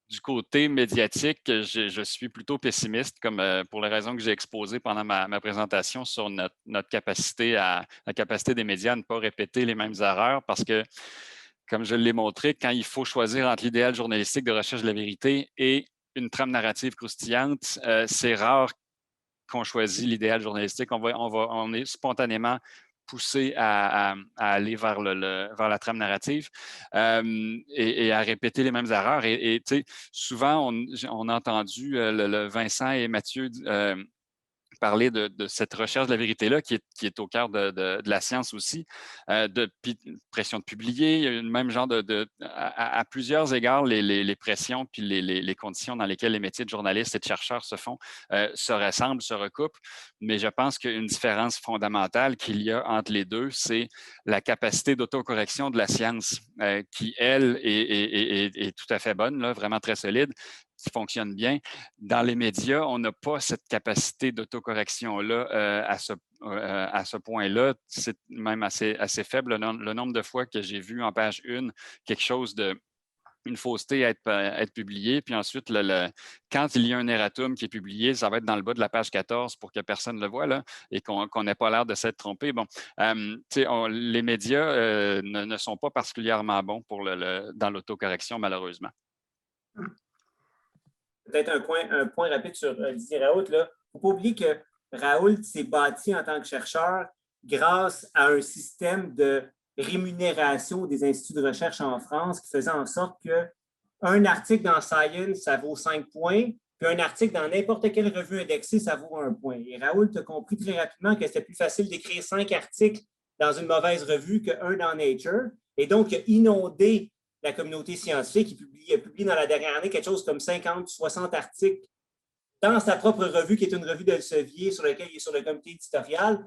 Du côté médiatique, je suis plutôt pessimiste, comme pour les raisons que j'ai exposées pendant ma présentation sur notre capacité la capacité des médias à ne pas répéter les mêmes erreurs, parce que, comme je l'ai montré, quand il faut choisir entre l'idéal journalistique de recherche de la vérité et une trame narrative croustillante, c'est rare qu'on choisit l'idéal journalistique. On est spontanément poussé à aller vers la trame narrative et à répéter les mêmes erreurs. Et souvent, on a entendu le Vincent et Mathieu parler de cette recherche de la vérité-là qui est au cœur de la science aussi, de pression de publier. Il y a le même genre à plusieurs égards, les pressions puis les conditions dans lesquelles les métiers de journalistes et de chercheurs se font se ressemblent, se recoupent. Mais je pense qu'une différence fondamentale qu'il y a entre les deux, c'est la capacité d'autocorrection de la science qui, elle, est tout à fait bonne, là, vraiment très solide, qui fonctionne bien. Dans les médias, on n'a pas cette capacité d'autocorrection-là à ce point-là. C'est même assez faible le nombre de fois que j'ai vu en page 1 quelque chose une fausseté être publiée, puis ensuite, quand il y a un erratum qui est publié, ça va être dans le bas de la page 14 pour que personne ne le voit là, et qu'on n'ait pas l'air de s'être trompé. Bon, les médias ne sont pas particulièrement bons dans l'autocorrection, malheureusement. Peut-être un point rapide sur Didier Raoult. Il ne faut pas oublier que Raoult s'est bâti en tant que chercheur grâce à un système de rémunération des instituts de recherche en France qui faisait en sorte qu'un article dans Science, ça vaut 5 points, puis un article dans n'importe quelle revue indexée, ça vaut 1 point. Et Raoult a compris très rapidement que c'était plus facile d'écrire 5 articles dans une mauvaise revue qu'un dans Nature. Et donc, il a inondé la communauté scientifique. Il a publié dans la dernière année quelque chose comme 50 ou 60 articles dans sa propre revue, qui est une revue d'Elsevier sur laquelle il est sur le comité éditorial.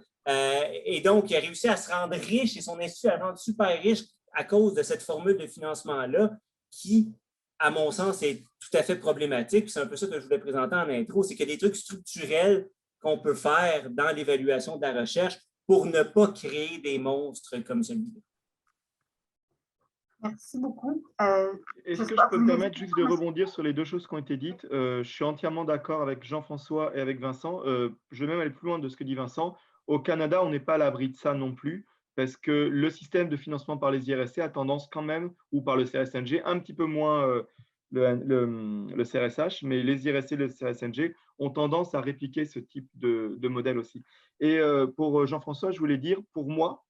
Et donc, il a réussi à se rendre riche et son institut a rendu super riche à cause de cette formule de financement-là qui, à mon sens, est tout à fait problématique. C'est un peu ça que je voulais présenter en intro, c'est qu'il y a des trucs structurels qu'on peut faire dans l'évaluation de la recherche pour ne pas créer des monstres comme celui-là. Merci beaucoup. Est-ce que je peux me permettre juste de rebondir sur les deux choses qui ont été dites? Je suis entièrement d'accord avec Jean-François et avec Vincent. Je vais même aller plus loin de ce que dit Vincent. Au Canada, on n'est pas à l'abri de ça non plus, parce que le système de financement par les IRSC a tendance quand même, ou par le CRSNG, un petit peu moins le CRSH, mais les IRSC et le CRSNG ont tendance à répliquer ce type de modèle aussi. Et pour Jean-François, je voulais dire, pour moi,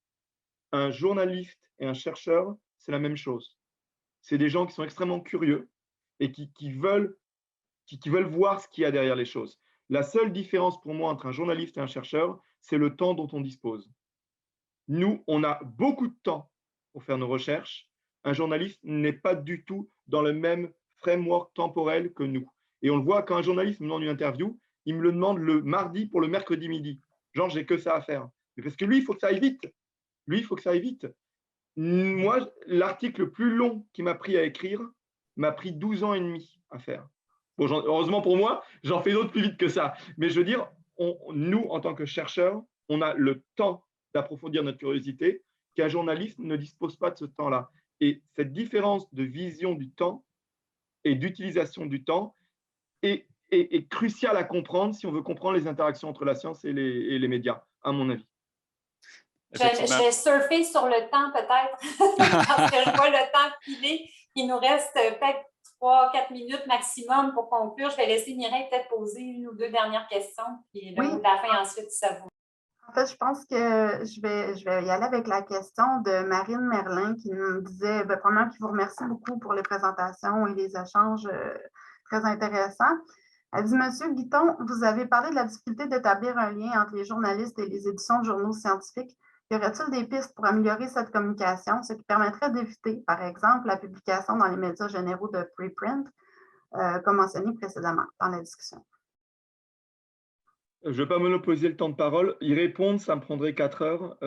un journaliste et un chercheur, c'est la même chose. C'est des gens qui sont extrêmement curieux et qui veulent voir ce qu'il y a derrière les choses. La seule différence pour moi entre un journaliste et un chercheur, c'est le temps dont on dispose. Nous, on a beaucoup de temps pour faire nos recherches. Un journaliste n'est pas du tout dans le même framework temporel que nous. Et on le voit quand un journaliste me demande une interview, il me le demande le mardi pour le mercredi midi. Genre, j'ai que ça à faire. Mais parce que lui, il faut que ça aille vite. Lui, il faut que ça aille vite. Moi, l'article le plus long qui m'a pris à écrire m'a pris 12 ans et demi à faire. Bon, heureusement pour moi, j'en fais d'autres plus vite que ça. Mais je veux dire, nous, en tant que chercheurs, on a le temps d'approfondir notre curiosité qu'un journaliste ne dispose pas de ce temps-là. Et cette différence de vision du temps et d'utilisation du temps est cruciale à comprendre si on veut comprendre les interactions entre la science et les médias, à mon avis. Je vais surfer sur le temps peut-être, parce que je vois le temps filer. Il nous reste peut-être 3-4 minutes maximum pour conclure. Je vais laisser Mireille peut-être poser une ou deux dernières questions, puis le mot de la fin ensuite, ça vous. En fait, je pense que je vais y aller avec la question de Marine Merlin qui nous disait, premièrement, qui vous remercie beaucoup pour les présentations et les échanges très intéressants. Elle dit, Monsieur Guiton, vous avez parlé de la difficulté d'établir un lien entre les journalistes et les éditions de journaux scientifiques. Y aurait-il des pistes pour améliorer cette communication, ce qui permettrait d'éviter, par exemple, la publication dans les médias généraux de preprint, comme mentionné précédemment dans la discussion? Je ne vais pas monopoliser le temps de parole. Y répondre, ça me prendrait 4 heures.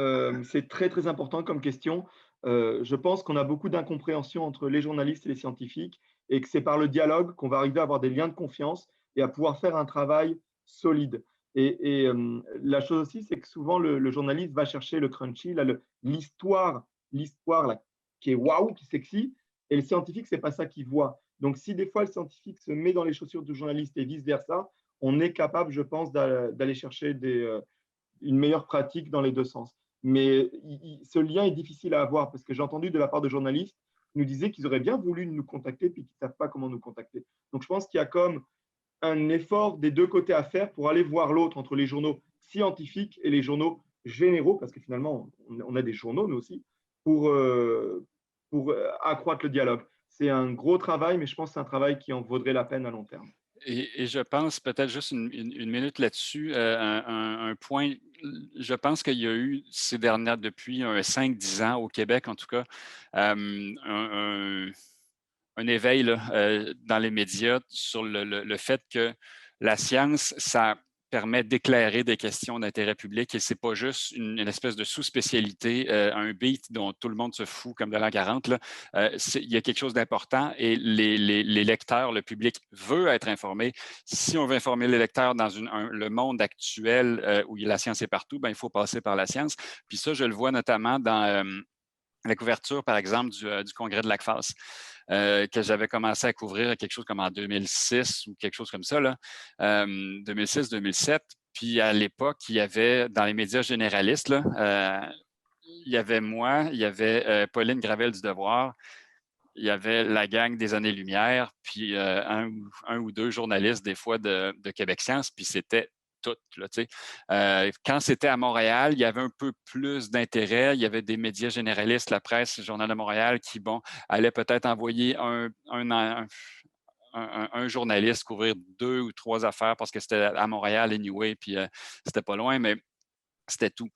C'est très, très important comme question. Je pense qu'on a beaucoup d'incompréhension entre les journalistes et les scientifiques et que c'est par le dialogue qu'on va arriver à avoir des liens de confiance et à pouvoir faire un travail solide. Et la chose aussi, c'est que souvent, le journaliste va chercher le crunchy, l'histoire qui est waouh, qui est sexy, et le scientifique, ce n'est pas ça qu'il voit. Donc, si des fois, le scientifique se met dans les chaussures du journaliste et vice-versa, on est capable, je pense, d'aller chercher une meilleure pratique dans les deux sens. Mais ce lien est difficile à avoir parce que j'ai entendu de la part de journalistes qui nous disaient qu'ils auraient bien voulu nous contacter puis qu'ils ne savent pas comment nous contacter. Donc, je pense qu'il y a comme un effort des deux côtés à faire pour aller voir l'autre entre les journaux scientifiques et les journaux généraux, parce que finalement, on a des journaux, nous aussi, pour accroître le dialogue. C'est un gros travail, mais je pense que c'est un travail qui en vaudrait la peine à long terme. Et je pense peut-être juste une minute là-dessus, un point, je pense qu'il y a eu ces dernières, depuis 5-10 ans au Québec en tout cas, un éveil là, dans les médias sur le fait que la science, ça permet d'éclairer des questions d'intérêt public et c'est pas juste une espèce de sous-spécialité, un beat dont tout le monde se fout comme de l'an 40. Là. Il y a quelque chose d'important et les lecteurs, le public veut être informé. Si on veut informer les lecteurs dans le monde actuel où la science est partout, ben, il faut passer par la science. Puis ça, je le vois notamment dans la couverture, par exemple, du congrès de l'ACFAS. Que j'avais commencé à couvrir quelque chose comme en 2006 ou quelque chose comme ça, 2006-2007. Puis à l'époque, il y avait dans les médias généralistes, là, il y avait moi, il y avait Pauline Gravel du Devoir, il y avait la gang des Années-Lumière, puis un ou deux journalistes des fois de Québec Science, puis c'était tout. Là, quand c'était à Montréal, il y avait un peu plus d'intérêt. Il y avait des médias généralistes, la presse, le Journal de Montréal, qui, allaient peut-être envoyer un journaliste couvrir 2 ou 3 affaires parce que c'était à Montréal anyway, puis c'était pas loin, mais c'était tout.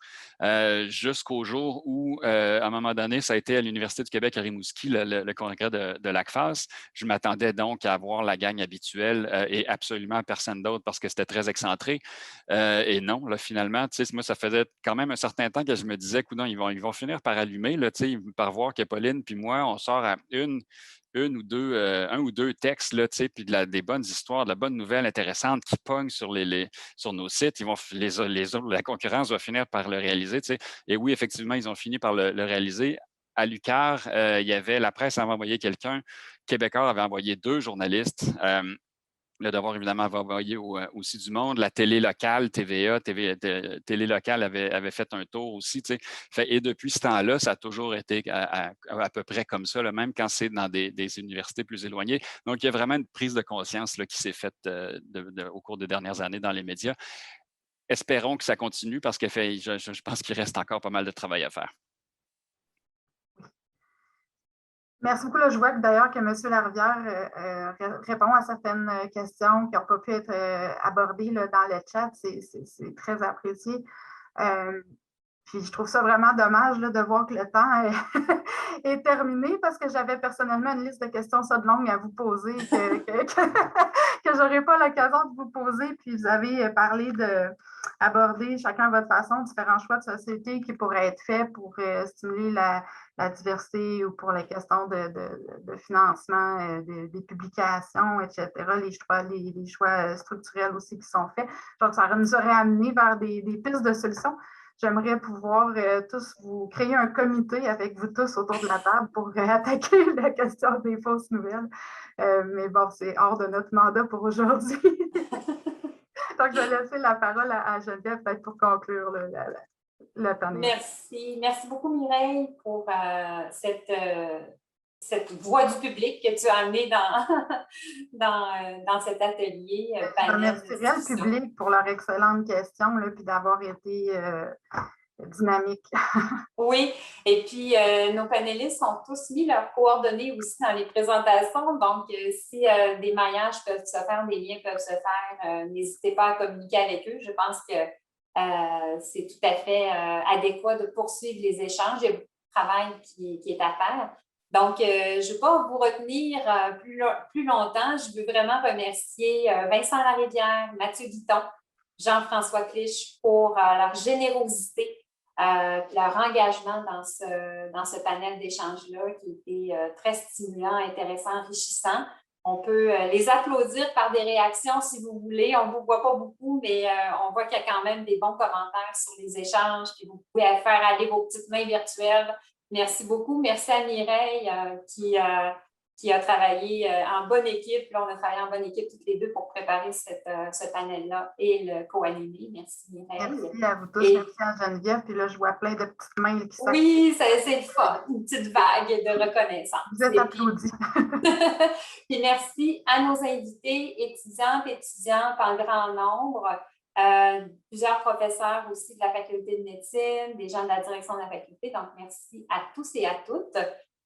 Jusqu'au jour où, à un moment donné, ça a été à l'Université du Québec à Rimouski, le congrès de l'ACFAS. Je m'attendais donc à avoir la gang habituelle et absolument personne d'autre parce que c'était très excentré. Et non, là, finalement, moi, ça faisait quand même un certain temps que je me disais, coudonc, ils vont finir par allumer, là, par voir que Pauline puis moi, on sort à un ou deux textes, là, puis des bonnes histoires, de la bonne nouvelle intéressante qui pognent sur nos sites. La concurrence va finir par le réaliser. Et oui, effectivement, ils ont fini par le réaliser à l'UQAR, la presse avait envoyé quelqu'un, Québécois avait envoyé 2 journalistes. Le Devoir, évidemment, avait envoyé aussi du monde. La télé locale, TVA, télé locale avait fait un tour aussi. Et depuis ce temps-là, ça a toujours été à peu près comme ça, là, même quand c'est dans des universités plus éloignées. Donc, il y a vraiment une prise de conscience là, qui s'est faite au cours des dernières années dans les médias. Espérons que ça continue parce que je pense qu'il reste encore pas mal de travail à faire. Merci beaucoup. Là, je vois que d'ailleurs que M. Larivière répond à certaines questions qui n'ont pas pu être abordées là, dans le chat. C'est très apprécié. Puis je trouve ça vraiment dommage là, de voir que le temps est terminé parce que j'avais personnellement une liste de questions ça de longue à vous poser que je n'aurai pas l'occasion de vous poser. Puis vous avez parlé d'aborder chacun à votre façon différents choix de société qui pourraient être faits pour stimuler la diversité ou pour les questions de financement des publications, etc., les choix structurels aussi qui sont faits. Donc, ça nous aurait amené vers des pistes de solutions. J'aimerais pouvoir tous vous créer un comité avec vous tous autour de la table pour attaquer la question des fausses nouvelles. Mais bon, c'est hors de notre mandat pour aujourd'hui. Donc, je vais laisser la parole à Geneviève peut-être pour conclure le panel. Merci. Merci beaucoup, Mireille, pour cette voix du public que tu as amenée dans cet atelier. Je remercierais le public pour leur excellente question et d'avoir été dynamique. Oui, et puis nos panélistes ont tous mis leurs coordonnées aussi dans les présentations. Donc, si des maillages peuvent se faire, des liens peuvent se faire, n'hésitez pas à communiquer avec eux. Je pense que c'est tout à fait adéquat de poursuivre les échanges. Il y a beaucoup de travail qui est à faire. Donc, je ne vais pas vous retenir plus longtemps. Je veux vraiment remercier Vincent Larivière, Mathieu Guiton, Jean-François Clich pour leur générosité, leur engagement dans ce panel d'échange-là qui était très stimulant, intéressant, enrichissant. On peut les applaudir par des réactions si vous voulez. On ne vous voit pas beaucoup, mais on voit qu'il y a quand même des bons commentaires sur les échanges. Puis vous pouvez faire aller vos petites mains virtuelles. Merci beaucoup. Merci à Mireille qui a travaillé en bonne équipe. Là, on a travaillé en bonne équipe toutes les deux pour préparer ce panel-là et le co-animer. Merci Mireille. Merci à vous tous. Merci à Geneviève. Puis là, je vois plein de petites mains qui s'activent. Oui, c'est le fun. Une petite vague de reconnaissance. Vous êtes applaudis. Puis merci à nos invités, étudiants en grand nombre. Plusieurs professeurs aussi de la faculté de médecine, des gens de la direction de la faculté. Donc, merci à tous et à toutes.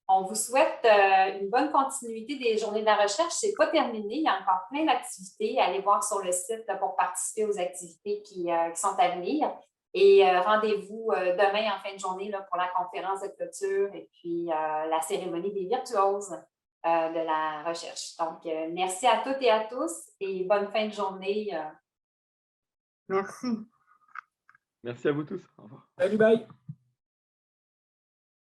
On vous souhaite une bonne continuité des journées de la recherche. Ce n'est pas terminé. Il y a encore plein d'activités. Allez voir sur le site pour participer aux activités qui sont à venir. Et rendez-vous demain en fin de journée là, pour la conférence de clôture et puis la cérémonie des virtuoses de la recherche. Donc, merci à toutes et à tous et bonne fin de journée. Merci. Merci à vous tous. Au revoir. Salut, bye.